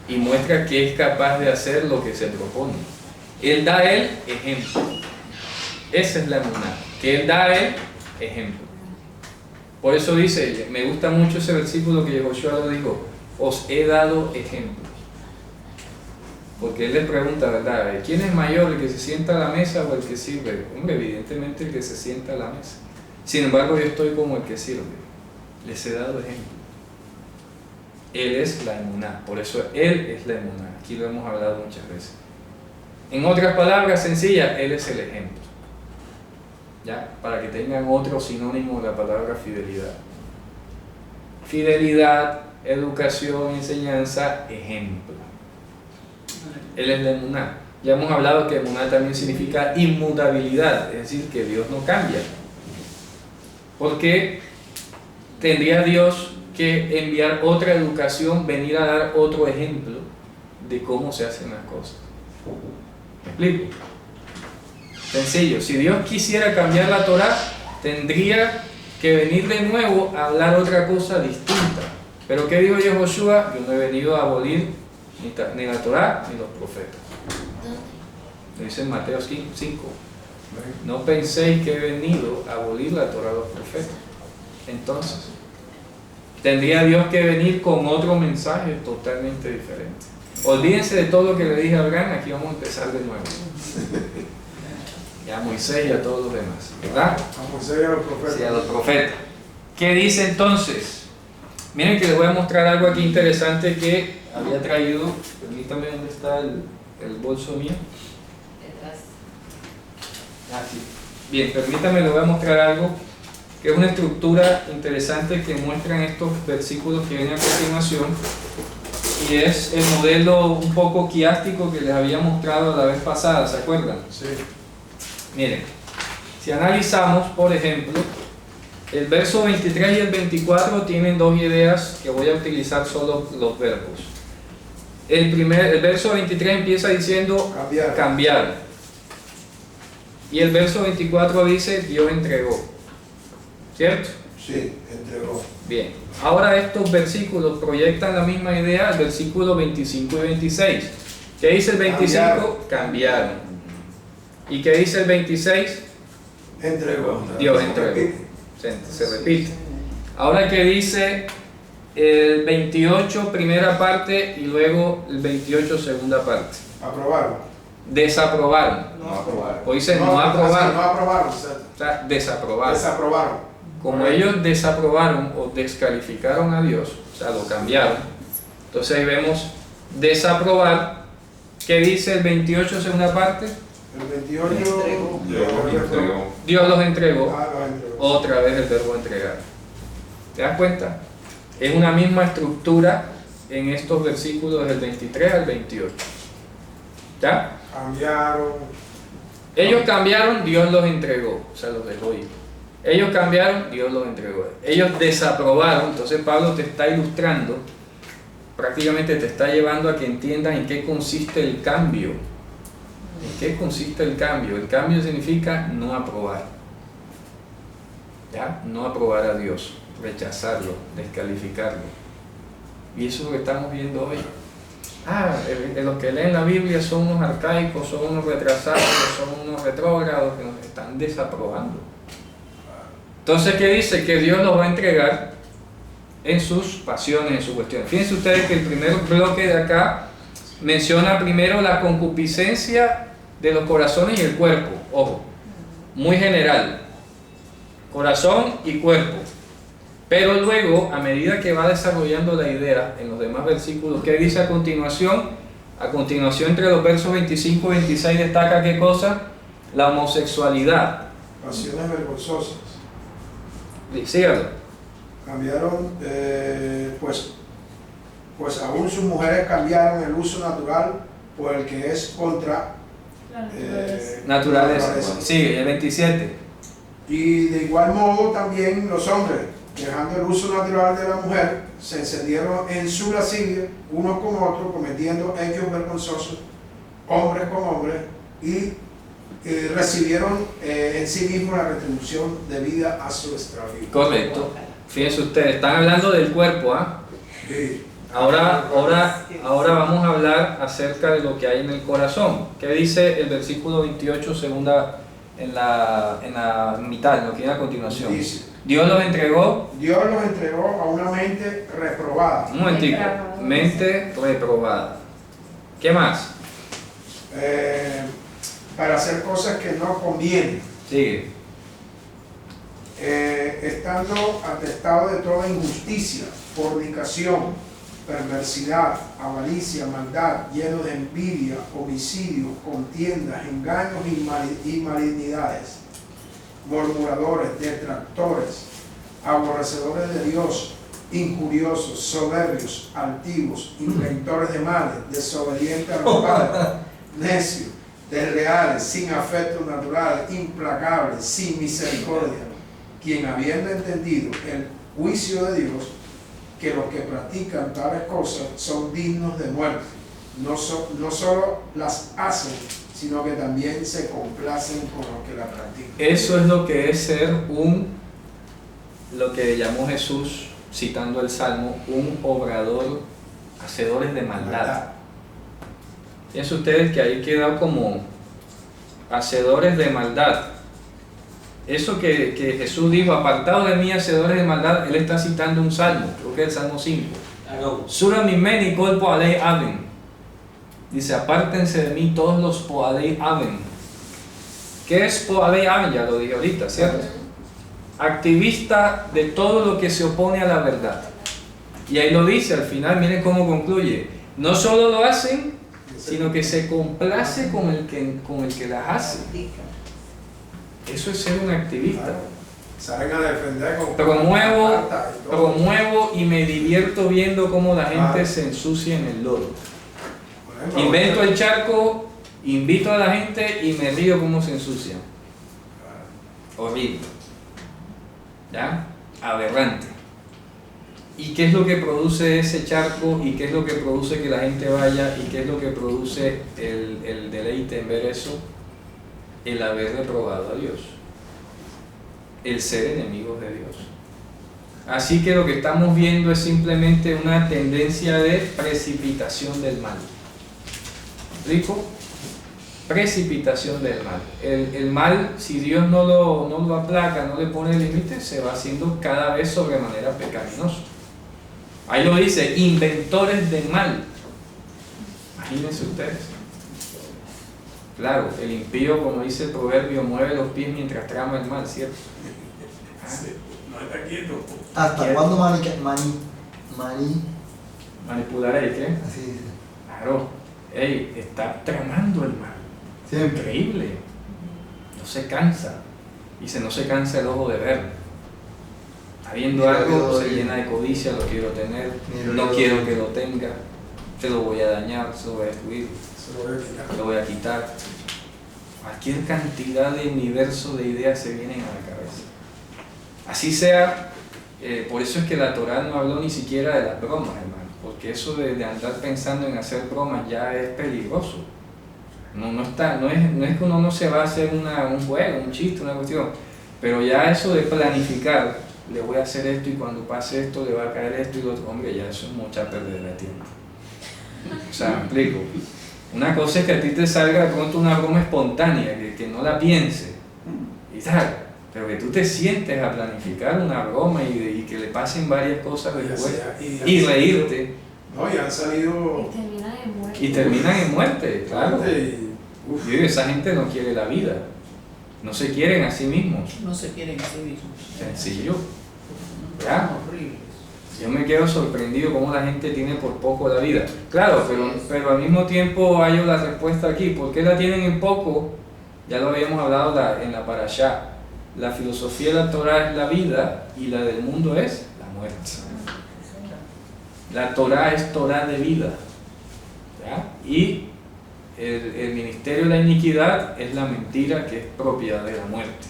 y muestra que es capaz de hacer lo que se propone. Él da el ejemplo. Esa es la emuná, que Él da el ejemplo. Por eso dice, me gusta mucho ese versículo que Joshua lo dijo, os he dado ejemplo. Porque él le pregunta, ¿verdad? ¿Quién es mayor, el que se sienta a la mesa o el que sirve? Hombre, evidentemente el que se sienta a la mesa. Sin embargo, yo estoy como el que sirve. Les he dado ejemplo. Él es la emuná, por eso Él es la emuná. Aquí lo hemos hablado muchas veces. En otras palabras sencillas, Él es el ejemplo. ¿Ya? Para que tengan otro sinónimo de la palabra fidelidad. Fidelidad, educación, enseñanza, ejemplo. Él es la emuná. Ya hemos hablado que emuná también significa inmutabilidad, es decir, que Dios no cambia. Porque tendría Dios que enviar otra educación, venir a dar otro ejemplo de cómo se hacen las cosas. ¿Me explico? Sencillo, si Dios quisiera cambiar la Torá, tendría que venir de nuevo a hablar otra cosa distinta. Pero ¿qué dijo Yehoshua? Yo no he venido a abolir ni la Torá ni los profetas. Lo dice en Mateo 5. No penséis que he venido a abolir la Torá de los profetas. Entonces, tendría Dios que venir con otro mensaje totalmente diferente. Olvídense de todo lo que le dije a Abraham, aquí vamos a empezar de nuevo. Y a Moisés y a todos los demás, ¿verdad? A Moisés y a los profetas. Sí, a los profetas. ¿Qué dice entonces? Miren que les voy a mostrar algo aquí interesante que había traído. Permítame, ¿dónde está el bolso mío? Detrás. Ah, sí. Bien, permítame, les voy a mostrar algo que es una estructura interesante que muestran estos versículos que vienen a continuación, y es el modelo un poco quiástico que les había mostrado la vez pasada, ¿se acuerdan? Sí. Miren, si analizamos, por ejemplo, el verso 23 y el 24 tienen dos ideas que voy a utilizar solo los verbos. El verso 23 empieza diciendo cambiar. Y el verso 24 dice Dios entregó. ¿Cierto? Sí, entregó. Bien. Ahora estos versículos proyectan la misma idea al versículo 25 y 26. ¿Qué dice el 25? Cambiaron. ¿Y qué dice el 26? Entregó. Dios entregó. Se repite. Ahora que dice el 28 primera parte y luego el 28 segunda parte. Aprobaron. Desaprobaron. No aprobaron. O dice no aprobaron. No aprobaron. Exacto. O sea, desaprobaron. Desaprobaron. Como ellos desaprobaron o descalificaron a Dios, o sea, lo cambiaron. Entonces ahí vemos desaprobar. ¿Qué dice el 28 segunda parte? El 28. Entregó. Dios los entregó. Ah, los entregó. Otra vez el verbo entregar. ¿Te das cuenta? Es una misma estructura en estos versículos del 23 al 28. ¿Ya? Cambiaron. Ellos cambiaron, Dios los entregó, o sea, los dejó ir. Ellos cambiaron, Dios los entregó. Ellos desaprobaron, entonces Pablo te está ilustrando, prácticamente te está llevando a que entiendas en qué consiste el cambio. ¿En qué consiste el cambio? El cambio significa no aprobar. ¿Ya? No aprobar a Dios, rechazarlo, descalificarlo. Y eso es lo que estamos viendo hoy. Los que leen la Biblia son unos arcaicos, son unos retrasados, son unos retrógrados que nos están desaprobando. Entonces, ¿qué dice? Que Dios los va a entregar en sus pasiones, en sus cuestiones. Fíjense ustedes que el primer bloque de acá menciona primero la concupiscencia de los corazones y el cuerpo. Ojo, muy general. Corazón y cuerpo. Pero luego, a medida que va desarrollando la idea en los demás versículos, ¿qué dice a continuación? A continuación, entre los versos 25 y 26 destaca ¿qué cosa? La homosexualidad. Pasiones vergonzosas. Sígalo. Cambiaron, pues aún sus mujeres cambiaron el uso natural por el que es contra Naturaleza. Sigue, el 27. Y de igual modo también los hombres, dejando el uso natural de la mujer, se encendieron en su lascivia, unos con otros, cometiendo hechos vergonzosos, hombres con hombres, y recibieron en sí mismos la retribución debida a su extravío. Correcto. Fíjense ustedes, están hablando del cuerpo, ¿ah? Sí. Ahora vamos a hablar acerca de lo que hay en el corazón. ¿Qué dice el versículo 28, segunda, en la mitad, en lo que viene a continuación? Dice, Dios los entregó. Dios los entregó a una mente reprobada. Un momentico. Mente reprobada. ¿Qué más? Para hacer cosas que no convienen, Sigue. estando atestado de toda injusticia, fornicación, perversidad, avaricia, maldad, lleno de envidia, homicidios, contiendas, engaños y malignidades, murmuradores, detractores, aborrecedores de Dios, injuriosos, soberbios, altivos, inventores de males, desobedientes a los padres, necios, desleales, sin afecto natural, implacables, sin misericordia, quien habiendo entendido el juicio de Dios, que los que practican tales cosas son dignos de muerte, no solo las hacen, sino que también se complacen con los que la practican. Eso es lo que es ser lo que llamó Jesús, citando el Salmo, un obrador, hacedores de maldad. Fíjense ustedes que ahí queda como hacedores de maldad. Eso que Jesús dijo, apartados de mí, hacedores de maldad, él está citando un salmo, creo que es el Salmo 5. Sura mimeni kol poalei aven. Dice, apártense de mí todos los poalei aven. ¿Qué es poalei aven? Ya lo dije ahorita, ¿cierto? Activista de todo lo que se opone a la verdad. Y ahí lo dice al final, miren cómo concluye. No solo lo hacen, sino que se complace con el que las hace. Eso es ser un activista. Salen a defender con Promuevo y me divierto viendo cómo la gente se ensucia en el lodo. Invento el charco, invito a la gente y me río cómo se ensucian. Horrible. ¿Ya? Aberrante. ¿Y qué es lo que produce ese charco? ¿Y qué es lo que produce que la gente vaya? ¿Y qué es lo que produce el deleite en ver eso? El haber reprobado a Dios. El ser enemigos de Dios. Así que lo que estamos viendo es simplemente una tendencia de precipitación del mal. ¿Me explico? Precipitación del mal. El mal, si Dios no lo aplaca, no le pone límite, se va haciendo cada vez sobremanera pecaminoso. Ahí lo dice, inventores de mal. Imagínense ustedes. Claro, el impío, como dice el proverbio, mueve los pies mientras trama el mal, ¿cierto? No está quieto. ¿Hasta cuándo Manipular ahí, ¿qué? Así dice. Claro, está tramando el mal. Siempre. Increíble. No se cansa. Dice, no se cansa el ojo de ver. Está viendo Mira, algo, yo- se llena de codicia, lo quiero tener, Mira, no yo- quiero que lo tenga, se lo voy a dañar, se lo voy a destruir, Se lo voy a quitar. lo voy a quitar. Cualquier cantidad de universo de ideas se vienen a la cabeza. Así sea, por eso es que la Torá no habló ni siquiera de las bromas, hermano, porque eso de andar pensando en hacer bromas ya es peligroso. No es que uno no se va a hacer un juego, un chiste, una cuestión, pero ya eso de planificar, le voy a hacer esto y cuando pase esto le va a caer esto y lo otro, hombre, ya eso es mucha pérdida de tiempo. O sea, me explico. Una cosa es que a ti te salga de pronto una broma espontánea, que no la piense y tal, pero que tú te sientes a planificar una broma y que le pasen varias cosas después y reírte No, y han salido. termina de muerte. y terminan en muerte, claro. Uf, Yo digo, esa gente no quiere la vida, no se quieren a sí mismos, No se quieren a sí mismos. sencillo. Ya. Horribles. Yo me quedo sorprendido cómo la gente tiene por poco la vida. Claro, pero al mismo tiempo hay la respuesta aquí. ¿Por qué la tienen en poco? Ya lo habíamos hablado en la parashá. La filosofía de la Torá es la vida y la del mundo es la muerte. La Torá es Torá de vida. ¿Ya? Y el ministerio de la iniquidad es la mentira que es propiedad de la muerte.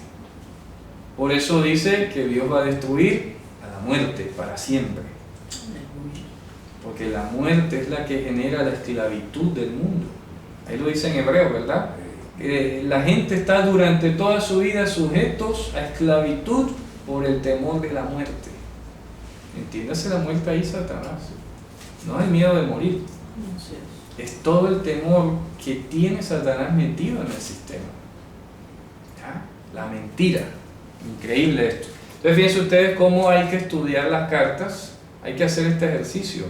Por eso dice que Dios va a destruir a la muerte para siempre. Porque la muerte es la que genera la esclavitud del mundo. Ahí lo dice en hebreo, ¿verdad? La gente está durante toda su vida sujetos a esclavitud por el temor de la muerte. Entiéndase la muerte ahí, Satanás. No hay miedo de morir. Es todo el temor que tiene Satanás metido en el sistema. ¿Ya? La mentira. Increíble esto. Entonces fíjense ustedes cómo hay que estudiar las cartas. Hay que hacer este ejercicio.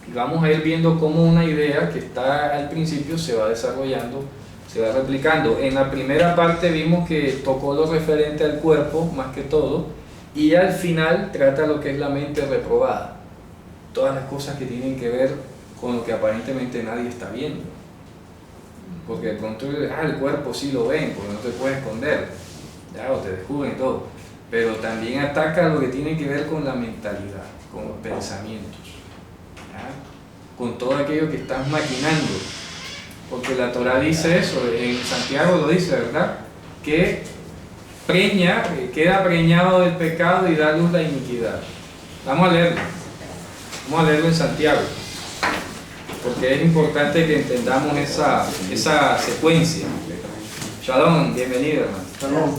Y vamos a ir viendo cómo una idea que está al principio se va desarrollando, se va replicando. En la primera parte vimos que tocó lo referente al cuerpo más que todo, y al final trata lo que es la mente reprobada. Todas las cosas que tienen que ver con lo que aparentemente nadie está viendo. Porque de pronto, el cuerpo sí lo ven, porque no te puedes esconder, ya, o te descubren y todo. Pero también ataca lo que tiene que ver con la mentalidad, con los pensamientos. ¿Ya? Con todo aquello que estás maquinando, porque la Torá dice eso, en Santiago lo dice, ¿verdad? Que queda preñado del pecado y da luz la iniquidad. Vamos a leerlo en Santiago, porque es importante que entendamos esa secuencia. Shalom, bienvenido, hermano. Shalom.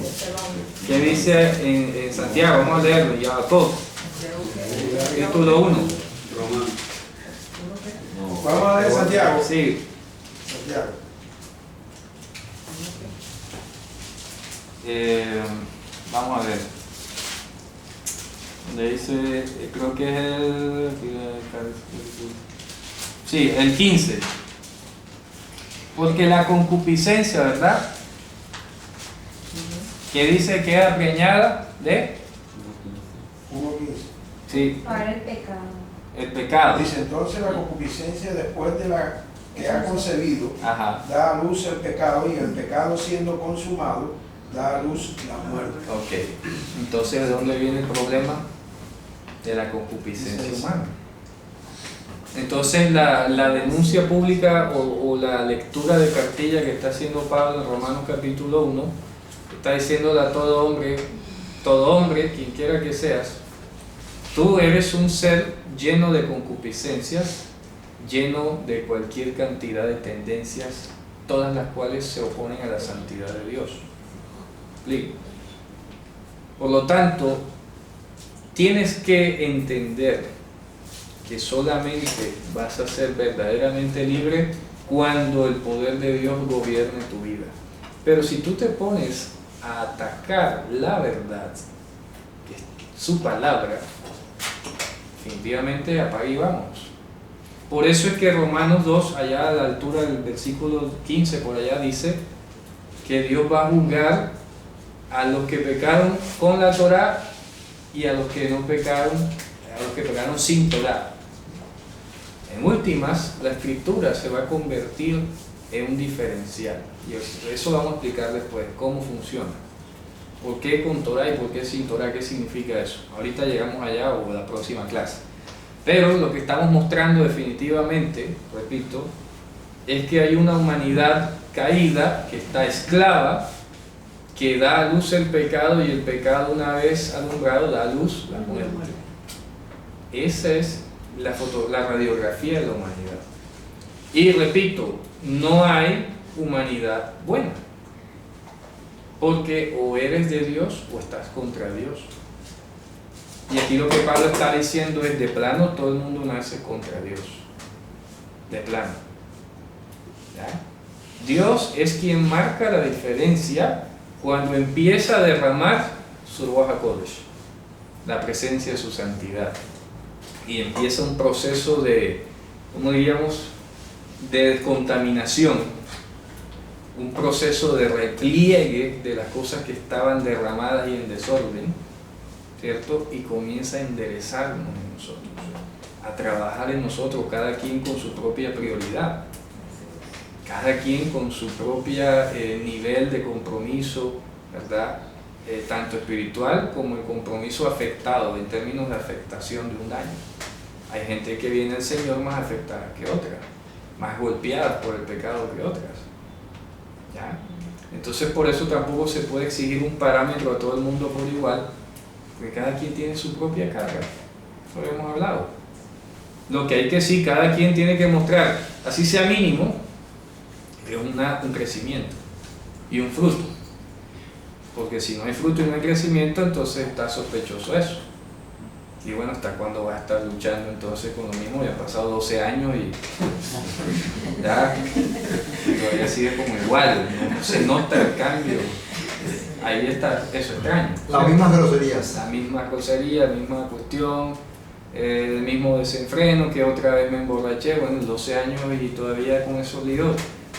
¿Qué dice en Santiago? Vamos a leerlo, Jacob, capítulo 1. Vamos a leer Santiago. Sí, Santiago. vamos a ver. Donde dice, creo que es el 15. Porque la concupiscencia, ¿verdad? Que dice que era preñada de 1:15. sí, Para el pecado. el pecado. Dice entonces la concupiscencia después de la que ha concebido Ajá. da a luz el pecado, y el pecado siendo consumado da a luz la muerte. Ok. Entonces, ¿de dónde viene el problema? De la concupiscencia Sí. humana. Entonces, la denuncia pública o la lectura de cartilla que está haciendo Pablo en Romanos capítulo 1, está diciéndole a todo hombre, quien quiera que seas, tú eres un ser lleno de concupiscencias, lleno de cualquier cantidad de tendencias, todas las cuales se oponen a la santidad de Dios. ¿Explico? Por lo tanto, tienes que entender que solamente vas a ser verdaderamente libre cuando el poder de Dios gobierne tu vida. Pero si tú te pones a atacar la verdad, que es su palabra, definitivamente apaga y vamos. Por eso es que Romanos 2, allá a la altura del versículo 15, por allá dice que Dios va a juzgar a los que pecaron con la Torá y a los que no pecaron, a los que pecaron sin Torá. En últimas, la escritura se va a convertir es un diferencial. Y eso vamos a explicar después, cómo funciona. ¿Por qué con Torah y por qué sin Torah? ¿Qué significa eso? Ahorita llegamos allá o la próxima clase. Pero lo que estamos mostrando definitivamente, repito, es que hay una humanidad caída que está esclava, que da a luz el pecado, y el pecado, una vez alumbrado, da a luz la muerte. Esa es la radiografía de la humanidad. Y repito, no hay humanidad buena, porque o eres de Dios o estás contra Dios. Y aquí lo que Pablo está diciendo es, de plano todo el mundo nace contra Dios, de plano. ¿Ya? Dios es quien marca la diferencia cuando empieza a derramar su Ruach HaKodesh, la presencia de su santidad, y empieza un proceso de, ¿cómo diríamos?, de descontaminación, un proceso de repliegue de las cosas que estaban derramadas y en desorden, ¿cierto? Y comienza a enderezarnos en nosotros, a trabajar en nosotros, cada quien con su propia prioridad, cada quien con su propia nivel de compromiso, ¿verdad? Tanto espiritual como el compromiso afectado, en términos de afectación de un daño. Hay gente que viene al Señor más afectada que otra, más golpeadas por el pecado que otras. ¿Ya? Entonces por eso tampoco se puede exigir un parámetro a todo el mundo por igual, porque cada quien tiene su propia carga. Eso lo hemos hablado. Lo que hay que sí, cada quien tiene que mostrar, así sea mínimo, es un crecimiento y un fruto. Porque si no hay fruto y no hay crecimiento, entonces está sospechoso eso. Y bueno, ¿hasta cuándo va a estar luchando entonces con lo mismo? Ya han pasado 12 años y ya todavía sigue como igual, no se nota el cambio. Ahí está, eso extraño. Las mismas groserías. La misma grosería, la misma cuestión, el mismo desenfreno, que otra vez me emborraché, bueno, 12 años y todavía con esos líos.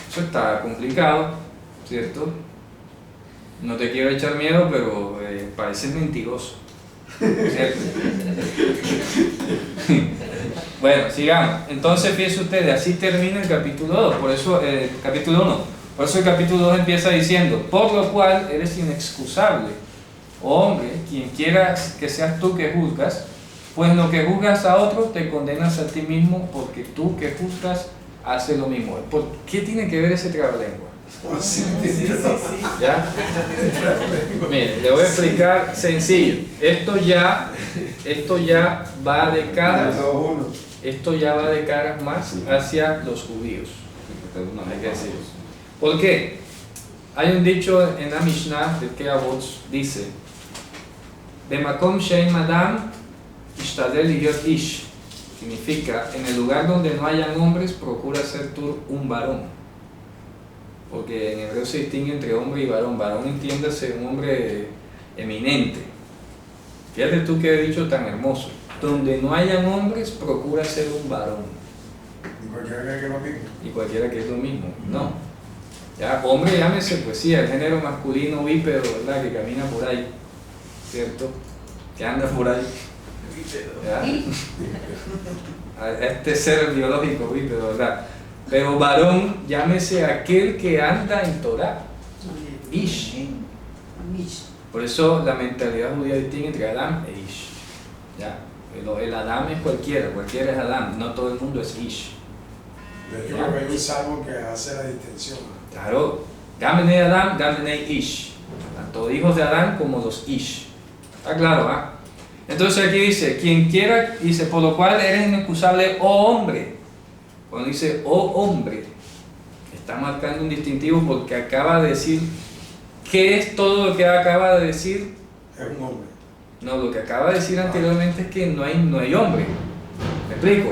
Eso está complicado, ¿cierto? No te quiero echar miedo, pero pareces mentiroso, ¿cierto? Bueno, sigamos. Entonces, fíjense ustedes, así termina el capítulo 2, por eso, capítulo 1. Por eso el capítulo 2 empieza diciendo, por lo cual eres inexcusable, oh hombre, quien quiera que seas tú que juzgas, pues lo que juzgas a otros te condenas a ti mismo, porque tú que juzgas haces lo mismo. ¿Por qué tiene que ver ese trabalengua? ¿Ya? Mire, le voy a explicar sencillo. Esto ya va de caras. Esto ya va de caras más hacia los judíos. Hay que decirlo. ¿Por qué? Hay un dicho en la Mishnah de Keavot, dice: Bemakom shein adam ishtadel lihyot ish. Significa, en el lugar donde no hayan hombres, procura ser tú un varón. Porque en hebreo se distingue entre hombre y varón. Varón, entiéndase, un hombre eminente. Fíjate tú qué dicho tan hermoso. Donde no hayan hombres, procura ser un varón. Y cualquiera que es lo mismo. Y cualquiera que es lo mismo. No. Ya, hombre, llámese, pues sí, el género masculino bípedo, ¿verdad? Que camina por ahí, ¿cierto? Que anda por ahí. ¿Ya? A este ser biológico bípedo, ¿verdad? Pero varón, llámese aquel que anda en Torah. Ish. Por eso la mentalidad judía distingue entre Adam e Ish. ¿Ya? El Adam es cualquiera es Adam, no todo el mundo es Ish. Yo creo que hay un salmo que hace la distinción. Claro, Gamene Adam, Gamene Ish. Tanto hijos de Adán como los Ish. Está claro, ¿ah? Entonces aquí dice, quien quiera, dice, por lo cual eres inexcusable, oh hombre. Cuando dice, oh hombre, está marcando un distintivo porque acaba de decir, ¿qué es todo lo que acaba de decir? Es un hombre. No, lo que acaba de decir anteriormente es que no hay hombre. ¿Me explico?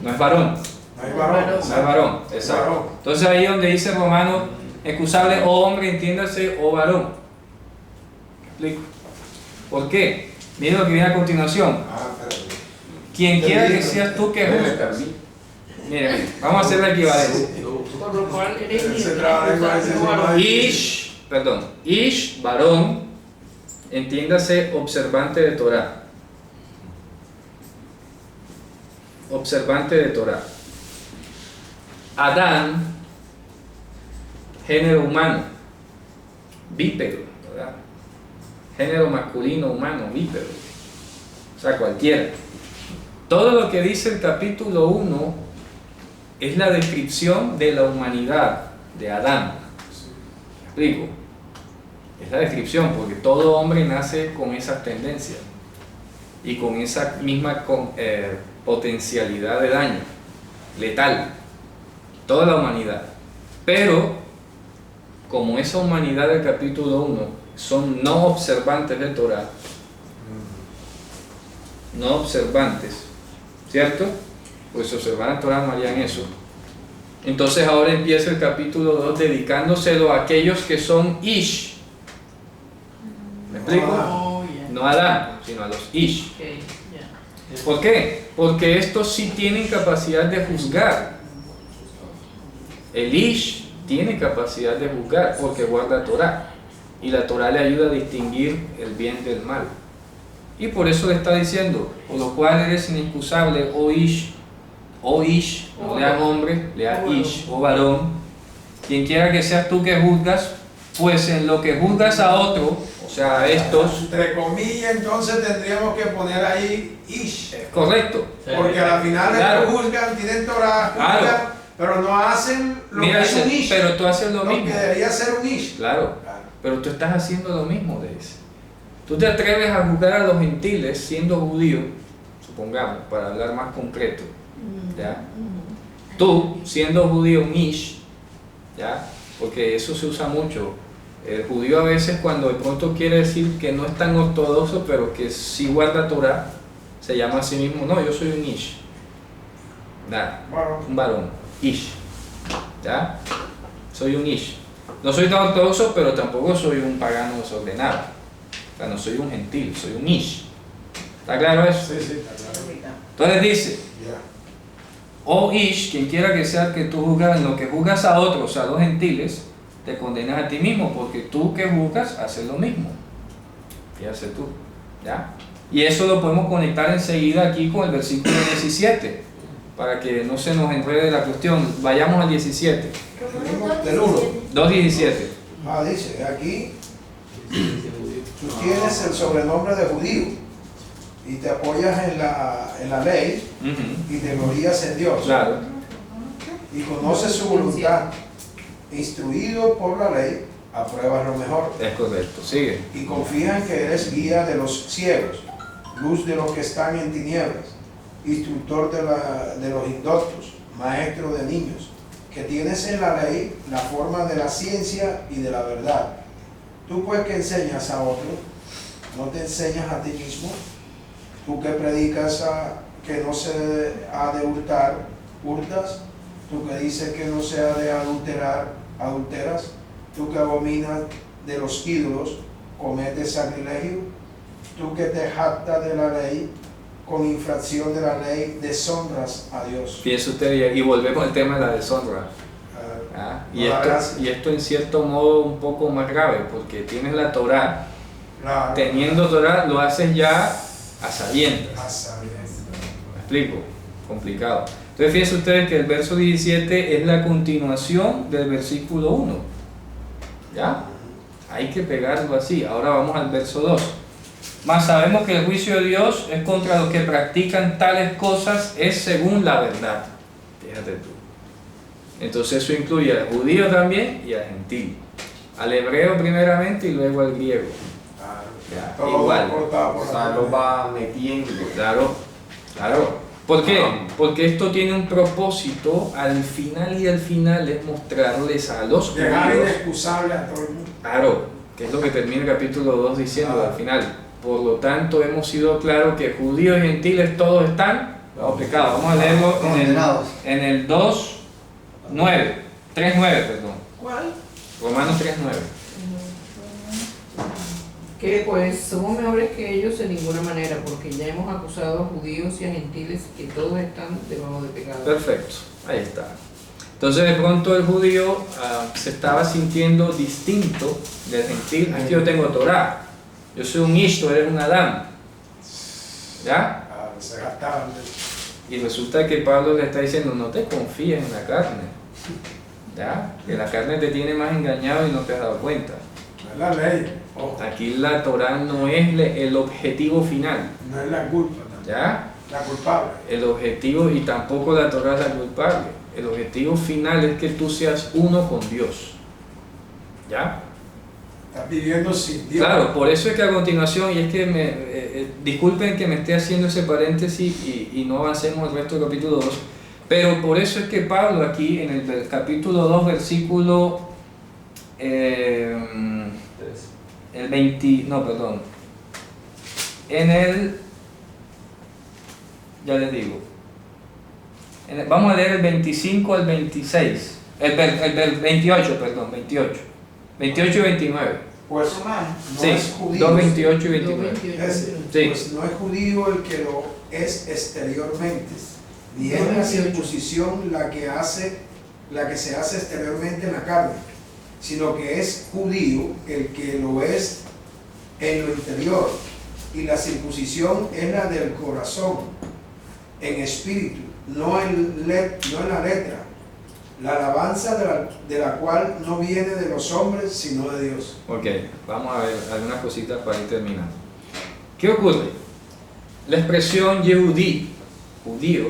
No es varón. No hay varón. No es varón, exacto. Entonces ahí donde dice Romano, excusable, oh hombre, entiéndase, oh varón. ¿Me explico? ¿Por qué? Miren lo que viene a continuación. Espérate. Quien quiera que seas tú que juzgas. Miren, vamos a hacer la equivalencia. Por lo cual eres Ese trabalengua ese es varón. Ish, varón, entiéndase, observante de Torah. Observante de Torah. Adán, género humano, bípedo, ¿verdad? Género masculino humano, bípedo, o sea, cualquiera. Todo lo que dice el capítulo 1 es la descripción de la humanidad, de Adán. ¿Me explico? Es la descripción, porque todo hombre nace con esas tendencias y con esa misma potencialidad de daño, letal, toda la humanidad. Pero, como esa humanidad del capítulo 1 son no observantes de Torah, no observantes, ¿cierto? Pues si observaran Torah no harían eso. Entonces ahora empieza el capítulo 2 dedicándoselo a aquellos que son Ish. ¿Me explico? Oh, ya. No a Adán, sino a los Ish. Ok, ya. ¿Por qué? Porque estos sí tienen capacidad de juzgar. El Ish tiene capacidad de juzgar porque guarda Torah. Y la Torah le ayuda a distinguir el bien del mal. Y por eso le está diciendo, por lo cual eres inexcusable, oh Ish, no lean hombre, lea Ish, o varón, quien quiera que seas tú que juzgas, pues en lo que juzgas a otro, o sea, a estos, Entre comillas, entonces tendríamos que poner ahí Ish. es correcto. Porque a la final Claro. ellos juzgan, tienen Torah, Claro. juzgan, pero no hacen lo Mira, que es un dice, Ish. pero tú haces lo Lo mismo. que debería ser un Ish. Claro, Claro. pero tú estás haciendo lo mismo, le dice. Tú te atreves a juzgar a los gentiles siendo judío, supongamos, para hablar más concreto, ¿ya? Tú, siendo judío, un Ish, ¿ya? Porque eso se usa mucho. El judío a veces cuando de pronto quiere decir que no es tan ortodoxo, pero que sí guarda Torah, se llama a sí mismo, no, yo soy un Ish. Nada, Bueno, un varón, Ish, ¿ya? Soy un Ish. No soy tan ortodoxo, pero tampoco soy un pagano desordenado. O sea, no soy un gentil, soy un Ish. ¿Está claro eso? sí, está claro. Entonces dice, Ya. oh Ish, quien quiera que sea que tú juzgas, en lo que juzgas a otros, a los gentiles, te condenas a ti mismo, porque tú que juzgas haces lo mismo. Fíjate tú, ¿ya? Y eso lo podemos conectar enseguida aquí con el versículo 17, para que no se nos enrede la cuestión. Vayamos al 17, Romanos Del uno. 2:17. 2:17. Dice, aquí tú tienes el sobrenombre de judío y te apoyas en la ley Ujú, y te glorías en Dios claro, y conoces su voluntad. Instruido por la ley, apruebas lo mejor es correcto, sigue. y confías en que eres guía de los ciegos, luz de los que están en tinieblas, instructor de los indoctos, maestro de niños, que tienes en la ley la forma de la ciencia y de la verdad. Tú pues que enseñas a otro, no te enseñas a ti mismo. Tú que predicas que no se ha de hurtas. Tú que dices que no se ha de adulteras. Tú que abominas de los ídolos, cometes sacrilegio. Tú que te jactas de la ley, con infracción de la ley deshonras a Dios. Fíjese usted, y volvemos al tema de la deshonra. ¿Ah? No la gracia. Y esto en cierto modo un poco más grave, porque tienes la Torah, Claro. teniendo Torah lo haces ya a sabiendas. A saber. ¿Me explico? Complicado. Entonces fíjense ustedes que el verso 17 es la continuación del versículo 1. ¿Ya? Hay que pegarlo así. Ahora vamos al verso 2. Mas sabemos que el juicio de Dios es contra los que practican tales cosas, es según la verdad. Fíjate tú. Entonces eso incluye al judío también y al gentil. Al hebreo primeramente y luego al griego. Ya, Todo igual. cortado por O la sea, lo va metiendo. Claro, claro. ¿Por qué? Porque esto tiene un propósito al final, y al final es mostrarles a los Llegar judíos. inexcusable a todo el mundo. Claro, que es lo que termina el capítulo 2 diciendo al final. Por lo tanto, hemos sido claros que judíos y gentiles todos están bajo pecado. Vamos a leerlo Condenados. en el 2:9, 3:9, perdón. ¿Cuál? Romanos 3:9. Que pues somos mejores que ellos en ninguna manera, porque ya hemos acusado a judíos y a gentiles que todos están debajo de pecado. Perfecto, ahí está. Entonces de pronto el judío se estaba sintiendo distinto del gentil. Aquí yo tengo Torah, yo soy un Ish, tú eres un Adán. ¿Ya? Se gastaban. Y resulta que Pablo le está diciendo, no te confíes en la carne. ¿Ya? Que la carne te tiene más engañado y no te has dado cuenta. No es la ley, ojo, Aquí la Torah no es el objetivo final. no es la culpa, ¿Ya? la culpable. El objetivo, y tampoco la Torah es la culpable. El objetivo final es que tú seas uno con Dios. ¿Ya? Estás viviendo sin Dios. Claro, por eso es que a continuación, y es que disculpen que me esté haciendo ese paréntesis y no avancemos el resto del capítulo 2, pero por eso es que Pablo aquí en el capítulo 2, versículo el 20, no, perdón, en el, ya les digo, vamos a leer el 25 al 26, el 28, perdón, 28 y 29. Pues Romano. no Sí, es judío. 2, 28 y 29. 2:28. Sí. Pues no es judío el que lo es exteriormente, ni es la 2:28. circuncisión la que se hace exteriormente en la carne, sino que es judío el que lo es en lo interior, y la circuncisión es la del corazón, en espíritu, no en la letra, la alabanza de la cual no viene de los hombres, sino de Dios. Ok, vamos a ver algunas cositas para ir terminando. ¿Qué ocurre? La expresión Yehudí, judío,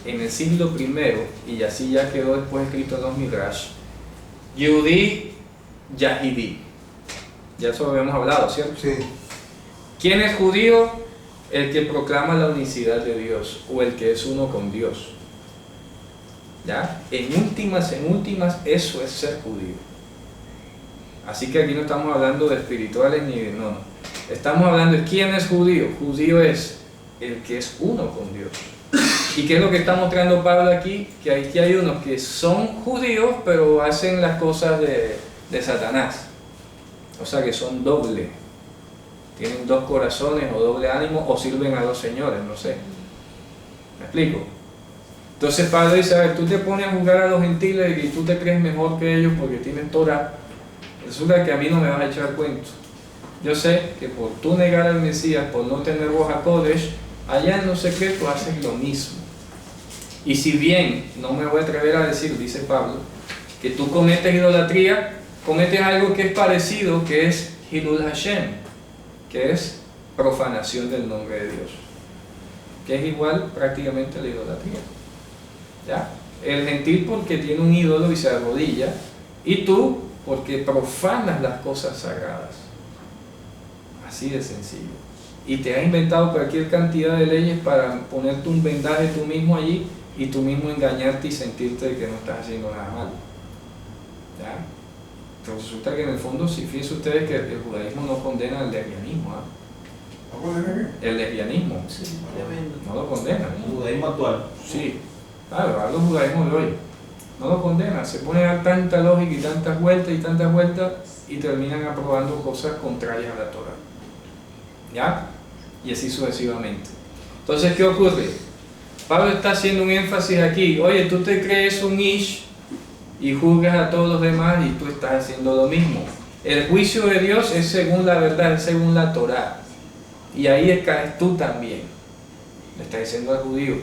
en el siglo I, y así ya quedó después escrito en los Midrash, Yehudí, Yahidí. Ya eso habíamos hablado, ¿cierto? Sí. ¿Quién es judío? El que proclama la unicidad de Dios, o el que es uno con Dios. ¿Ya? En últimas, eso es ser judío. Así que aquí no estamos hablando de espirituales ni de no. Estamos hablando de quién es judío. Judío es el que es uno con Dios. ¿Y qué es lo que está mostrando Pablo aquí? Que aquí hay unos que son judíos, pero hacen las cosas de Satanás. O sea que son doble. Tienen dos corazones o doble ánimo o sirven a dos señores, no sé. ¿Me explico? Entonces Pablo dice, a ver, tú te pones a juzgar a los gentiles y tú te crees mejor que ellos porque tienen Torah. Resulta que a mí no me vas a echar cuento. Yo sé que por tú negar al Mesías, por no tener Ruach HaKodesh, allá en lo secreto haces lo mismo. Y si bien, no me voy a atrever a decir, dice Pablo, que tú cometes idolatría, cometes algo que es parecido, que es Hilul Hashem, que es profanación del nombre de Dios, que es igual prácticamente a la idolatría. ¿Ya? El gentil porque tiene un ídolo y se arrodilla, y tú porque profanas las cosas sagradas. Así de sencillo. Y te has inventado cualquier cantidad de leyes para ponerte un vendaje tú mismo allí y tú mismo engañarte y sentirte de que no estás haciendo nada malo. ¿Ya? Pero resulta que en el fondo, si fíjense ustedes que el judaísmo no condena el lesbianismo. ¿Ah? ¿No pueden qué? El lesbianismo Sí, tremendo. no lo condena. El judaísmo actual. Sí, claro, hablo judaísmo de hoy. No lo condena, se pone a dar tanta lógica y tantas vueltas y terminan aprobando cosas contrarias a la Torah. ¿Ya? Y así sucesivamente. Entonces, ¿qué ocurre? Pablo está haciendo un énfasis aquí. Oye, tú te crees un ish y juzgas a todos los demás y tú estás haciendo lo mismo. El juicio de Dios es según la verdad, es según la Torah. Y ahí caes tú también. Le está diciendo al judío.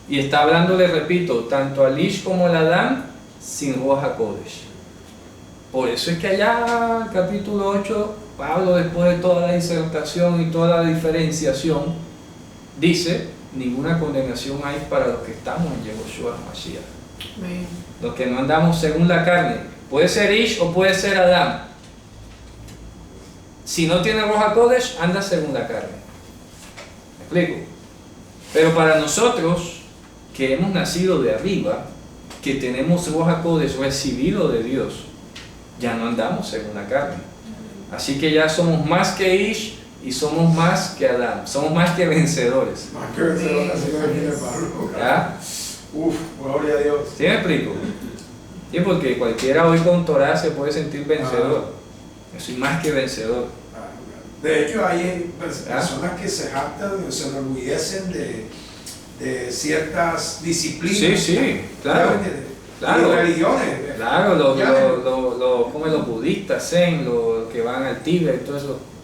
Y está hablando, le repito, tanto al Ish como al Adán sin Ruach HaKodesh. Por eso es que allá, capítulo 8, Pablo, después de toda la disertación y toda la diferenciación, dice, ninguna condenación hay para los que estamos en Yehoshua Mashiach. Amén. Los que no andamos según la carne. Puede ser Ish o puede ser Adán. Si no tiene Ruach HaKodesh, anda según la carne. ¿Me explico? Pero para nosotros, que hemos nacido de arriba, que tenemos Ruach HaKodesh recibido de Dios, ya no andamos según la carne. Así que ya somos más que Ish y somos más que Adán. Somos más que vencedores. Más que vencedor, así que viene Pablo. ¿Ya? Uf, gloria a Dios. ¿Sí me explico? Sí, porque cualquiera hoy con Torah se puede sentir vencedor. Yo soy más que vencedor. De hecho, hay personas que se jactan, se enorgullecen de ciertas disciplinas. Sí, sí, claro. Claro. Y religiones. Claro, como los budistas, zen, los que van al Tíbet,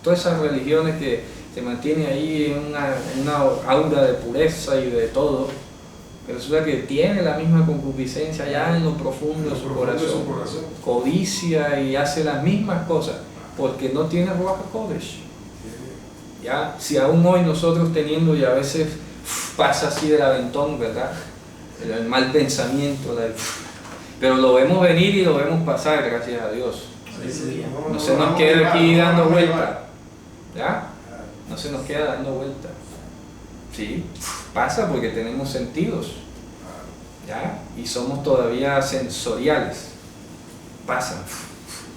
todas esas religiones que se mantienen ahí en una aura de pureza y de todo. que resulta que tiene la misma concupiscencia allá en lo profundo de su corazón, codicia y hace las mismas cosas, porque no tiene Ruach HaKodesh. ¿Ya? Si aún hoy nosotros teniendo, y a veces pasa así del aventón, ¿verdad? El mal pensamiento, pero lo vemos venir y lo vemos pasar, gracias a Dios. No se nos queda aquí dando vuelta, ¿ya? No se nos queda dando vuelta. Sí, pasa porque tenemos sentidos, ¿ya? Y somos todavía sensoriales. Pasan,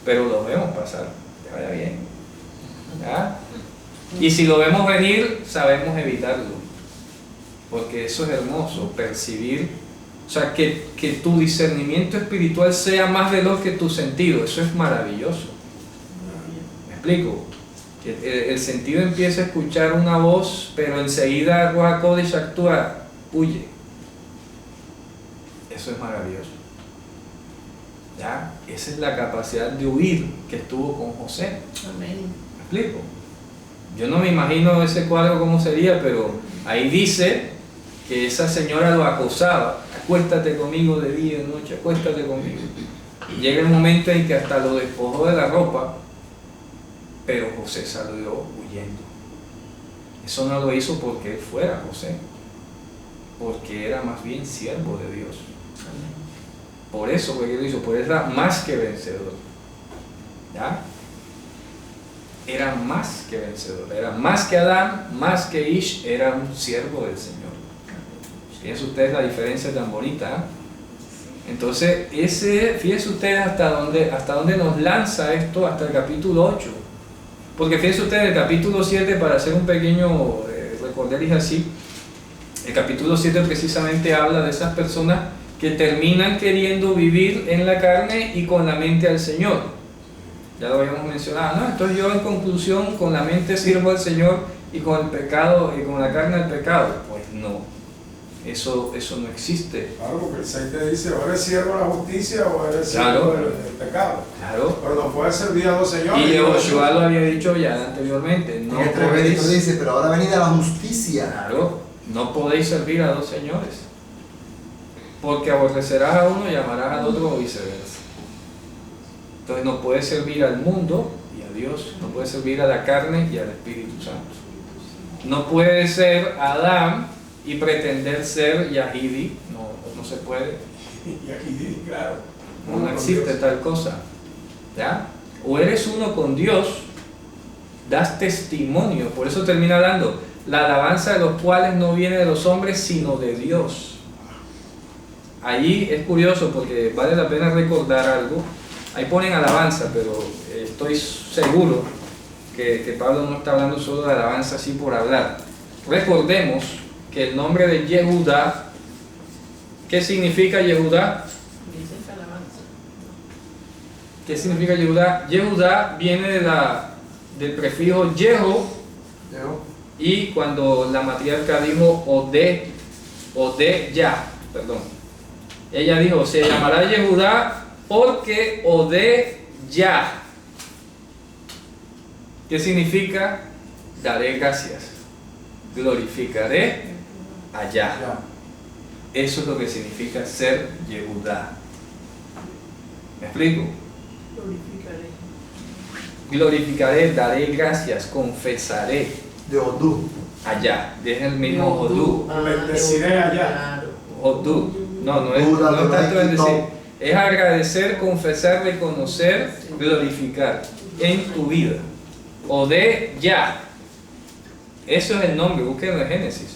pero lo vemos pasar. Te vaya bien, ¿ya? Y si lo vemos venir, sabemos evitarlo, porque eso es hermoso, percibir, o sea, que tu discernimiento espiritual sea más veloz que tu sentido. Eso es maravilloso. ¿Me explico? El sentido empieza a escuchar una voz, pero enseguida Ruach HaKodesh actúa, huye. Eso es maravilloso. ¿Ya? Esa es la capacidad de huir que estuvo con José. Amén. ¿Me explico? Yo no me imagino ese cuadro cómo sería, pero ahí dice que esa señora lo acosaba. Acuéstate conmigo de día y de noche, acuéstate conmigo. Y llega el momento en que hasta lo despojó de la ropa, pero José salió huyendo. Eso no lo hizo porque él fuera José, porque era más bien siervo de Dios. Por eso fue que lo hizo, porque era más que vencedor. ¿Ya? Era más que vencedor, era más que Adán, más que Ish, era un siervo del Señor. Fíjense ustedes la diferencia tan bonita, ¿eh? Entonces, fíjense ustedes hasta dónde nos lanza esto, hasta el capítulo 8. Porque fíjense ustedes, el capítulo 7, para hacer un pequeño recorderis así, el capítulo 7 precisamente habla de esas personas que terminan queriendo vivir en la carne y con la mente al Señor. Ya lo habíamos mencionado, ¿no? Entonces yo en conclusión, con la mente sirvo al Señor y con el pecado y con la carne al pecado. Pues no. Eso no existe. Claro, porque el 6 te dice, o eres siervo de la justicia o eres siervo del pecado. Claro. Pero no puedes servir a dos señores. Y Joshua lo había dicho ya anteriormente. No en el 3:20 dice, pero ahora venida la justicia. Claro, no podéis servir a dos señores. Porque aborrecerás a uno y amarás al otro o viceversa. Entonces no puedes servir al mundo y a Dios. No puedes servir a la carne y al Espíritu Santo. No puedes ser Adán y pretender ser Yahidi, no se puede. Y aquí, claro. No existe tal cosa. ¿Ya? O eres uno con Dios, das testimonio, por eso termina hablando, la alabanza de los cuales no viene de los hombres, sino de Dios. Allí es curioso porque vale la pena recordar algo. Ahí ponen alabanza, pero estoy seguro que Pablo no está hablando solo de alabanza así por hablar. Recordemos que el nombre de Yehudá, ¿qué significa Yehudá? ¿Qué significa Yehudá? Yehudá viene del prefijo Yeho, y cuando la matriarca dijo Ode ya, ella dijo, se llamará Yehudá porque Ode ya. ¿Qué significa? Daré gracias, glorificaré allá. Eso es lo que significa ser Yehudá. ¿Me explico? Glorificaré, daré gracias, confesaré. De Odú. Allá, es el mismo Odú. Bendeciré allá. Odú. No es tanto bendecir. Es agradecer, confesar, reconocer, glorificar en tu vida. Ode ya. Eso es el nombre, búsquenlo en Génesis.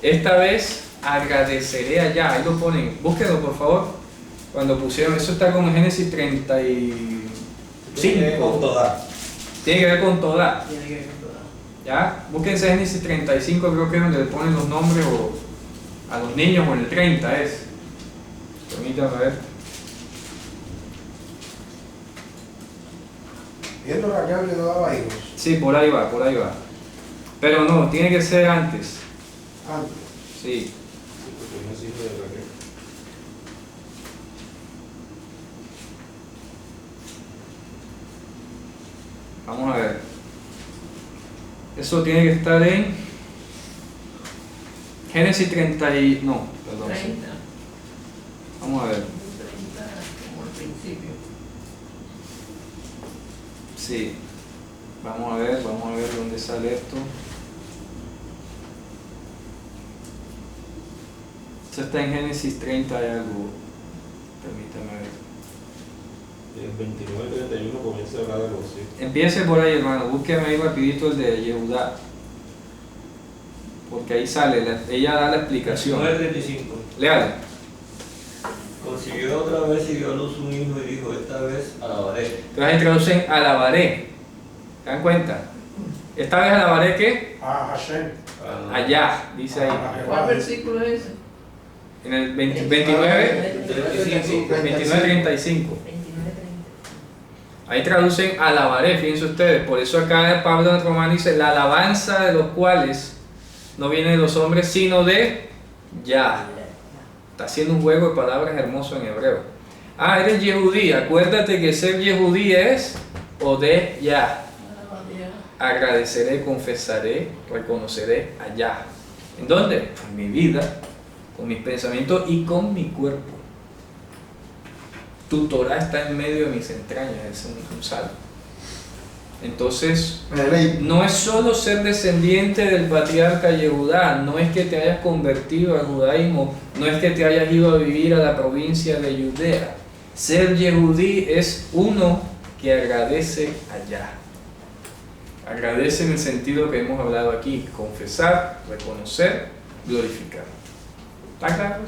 Esta vez agradeceré allá. Ahí lo ponen, búsquenlo por favor. Cuando pusieron, eso está como en Génesis 35. Tiene que ver con toda. ¿Ya? Búsquense Génesis 35, creo que es donde le ponen los nombres o a los niños, o en el 30 es. Permítanme ver. Viendo la llave le daba hijos. Sí, por ahí va. Pero no, tiene que ser antes. Antes. Sí. Vamos a ver. Eso tiene que estar en Génesis 30 y... No, Perdón, sí. 30. Vamos a ver. 30 como al principio. Sí. Vamos a ver dónde sale esto. Esto está en Génesis 30 y algo. Permítame ver. El 29-31 comienza a hablar de los hijos. Empiece por ahí, hermano. Búsqueme ahí rapidito el de Yehudá. Porque ahí sale, ella da la explicación. 9:35. Léale. Consiguió otra vez y dio a luz un hijo y dijo, esta vez alabaré. Entonces ahí traducen alabaré. ¿Se dan cuenta? Esta vez alabaré ¿qué? A Hashem. Allá, dice ahí. ¿Cuál versículo es ese? En el 29, 29-35. Ahí traducen alabaré, fíjense ustedes. Por eso acá Pablo en Romano dice, la alabanza de los cuales no viene de los hombres, sino de Yah. Está haciendo un juego de palabras hermoso en hebreo. Ah, eres Yehudí. Acuérdate que ser Yehudí es Odeh Yah. Agradeceré, confesaré, reconoceré a Yah. ¿En dónde? En mi vida, con mis pensamientos y con mi cuerpo. Tu Torah está en medio de mis entrañas, es un salmo. Entonces, no es solo ser descendiente del patriarca Yehudá, no es que te hayas convertido al judaísmo, no es que te hayas ido a vivir a la provincia de Judea. Ser Yehudí es uno que agradece a Yah. Agradece en el sentido que hemos hablado aquí, confesar, reconocer, glorificar. ¿Está claro?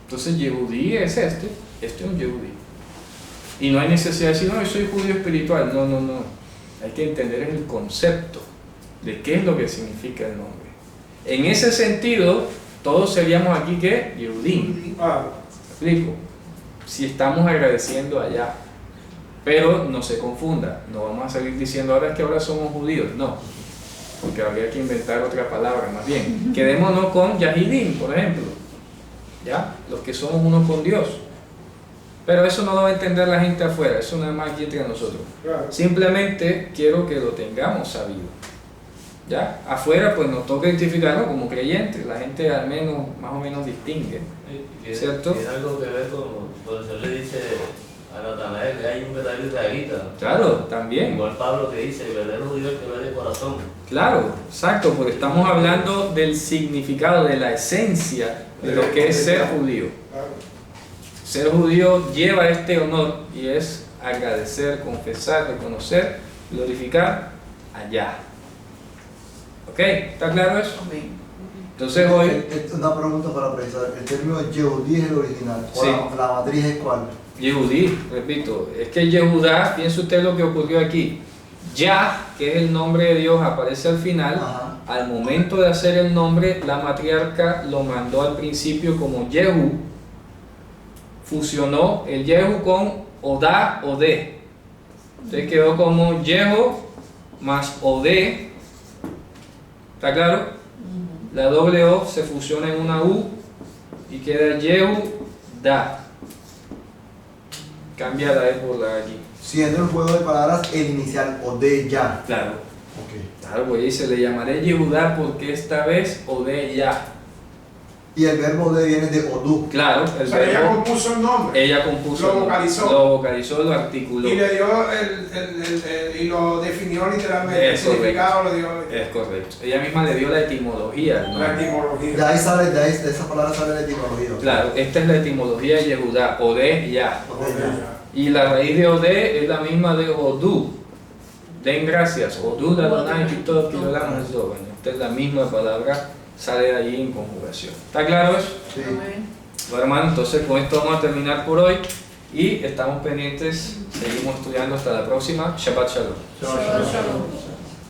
Entonces Yehudí es este es un Yehudí. Y no hay necesidad de decir, no, yo soy judío espiritual. No. Hay que entender el concepto de qué es lo que significa el nombre. En ese sentido, todos seríamos aquí, ¿qué? Yehudim. ¿Me explico? Si estamos agradeciendo allá. Pero no se confunda, no vamos a seguir diciendo ahora es que ahora somos judíos. No, porque habría que inventar otra palabra más bien. Quedémonos con Yahidim, por ejemplo. ¿Ya? Los que somos uno con Dios. Pero eso no lo va a entender la gente afuera, eso nada más aquí entre nosotros. Claro. Simplemente quiero que lo tengamos sabido. ¿Ya? Afuera pues nos toca identificarlo como creyentes, la gente al menos, más o menos distingue. ¿Cierto? Tiene algo que ver con eso le dice a Natanael que hay un verdadero israelita. Claro, también. Igual Pablo que dice, el verdadero judío es el que ve de corazón. Claro, exacto, porque estamos hablando del significado, de la esencia de lo que es ser judío. Claro. Ser judío lleva este honor y es agradecer, confesar, reconocer, glorificar allá. ¿Ok? ¿Está claro eso? Entonces hoy... Una pregunta para precisar. El término Yehudí es el original. Sí. La matriz es cuál? Yehudí, repito, es que Yehudá, piense usted lo que ocurrió aquí. Yah, que es el nombre de Dios, aparece al final. Ajá. Al momento de hacer el nombre, la matriarca lo mandó al principio como Yehu. Fusionó el Yehu con Odá, Odé. Entonces quedó como Yehu más Odé. ¿Está claro? La doble O se fusiona en una U y queda Yehu Da. Cambia la E por la allí. Siendo el juego de palabras el inicial o de ya. Claro. Ok. Claro, pues dice, le llamaré Yehudá porque esta vez Odé Ya. Y el verbo de viene de Odú. Claro, O el sea, ella verbo. compuso el nombre Ella compuso. Lo vocalizó. Lo vocalizó, lo articuló. y le dio y lo definió literalmente. El Es correcto. significado lo dio. Es correcto. Ella misma le dio la etimología al La nombre. etimología. De ahí sale, de esa palabra sale la etimología. Claro, esta es la etimología de Yehudá, Odé Ya. Odé ya. Y la raíz de Odé es la misma de Odú. Den gracias. Odú, la Adonai, y todo que lo damos. Bueno, esta es la misma palabra, sale de allí en conjugación. ¿Está claro eso? Sí. Bueno, hermano, entonces con esto vamos a terminar por hoy y estamos pendientes, seguimos estudiando hasta la próxima. Shabbat Shalom. Shabbat shalom.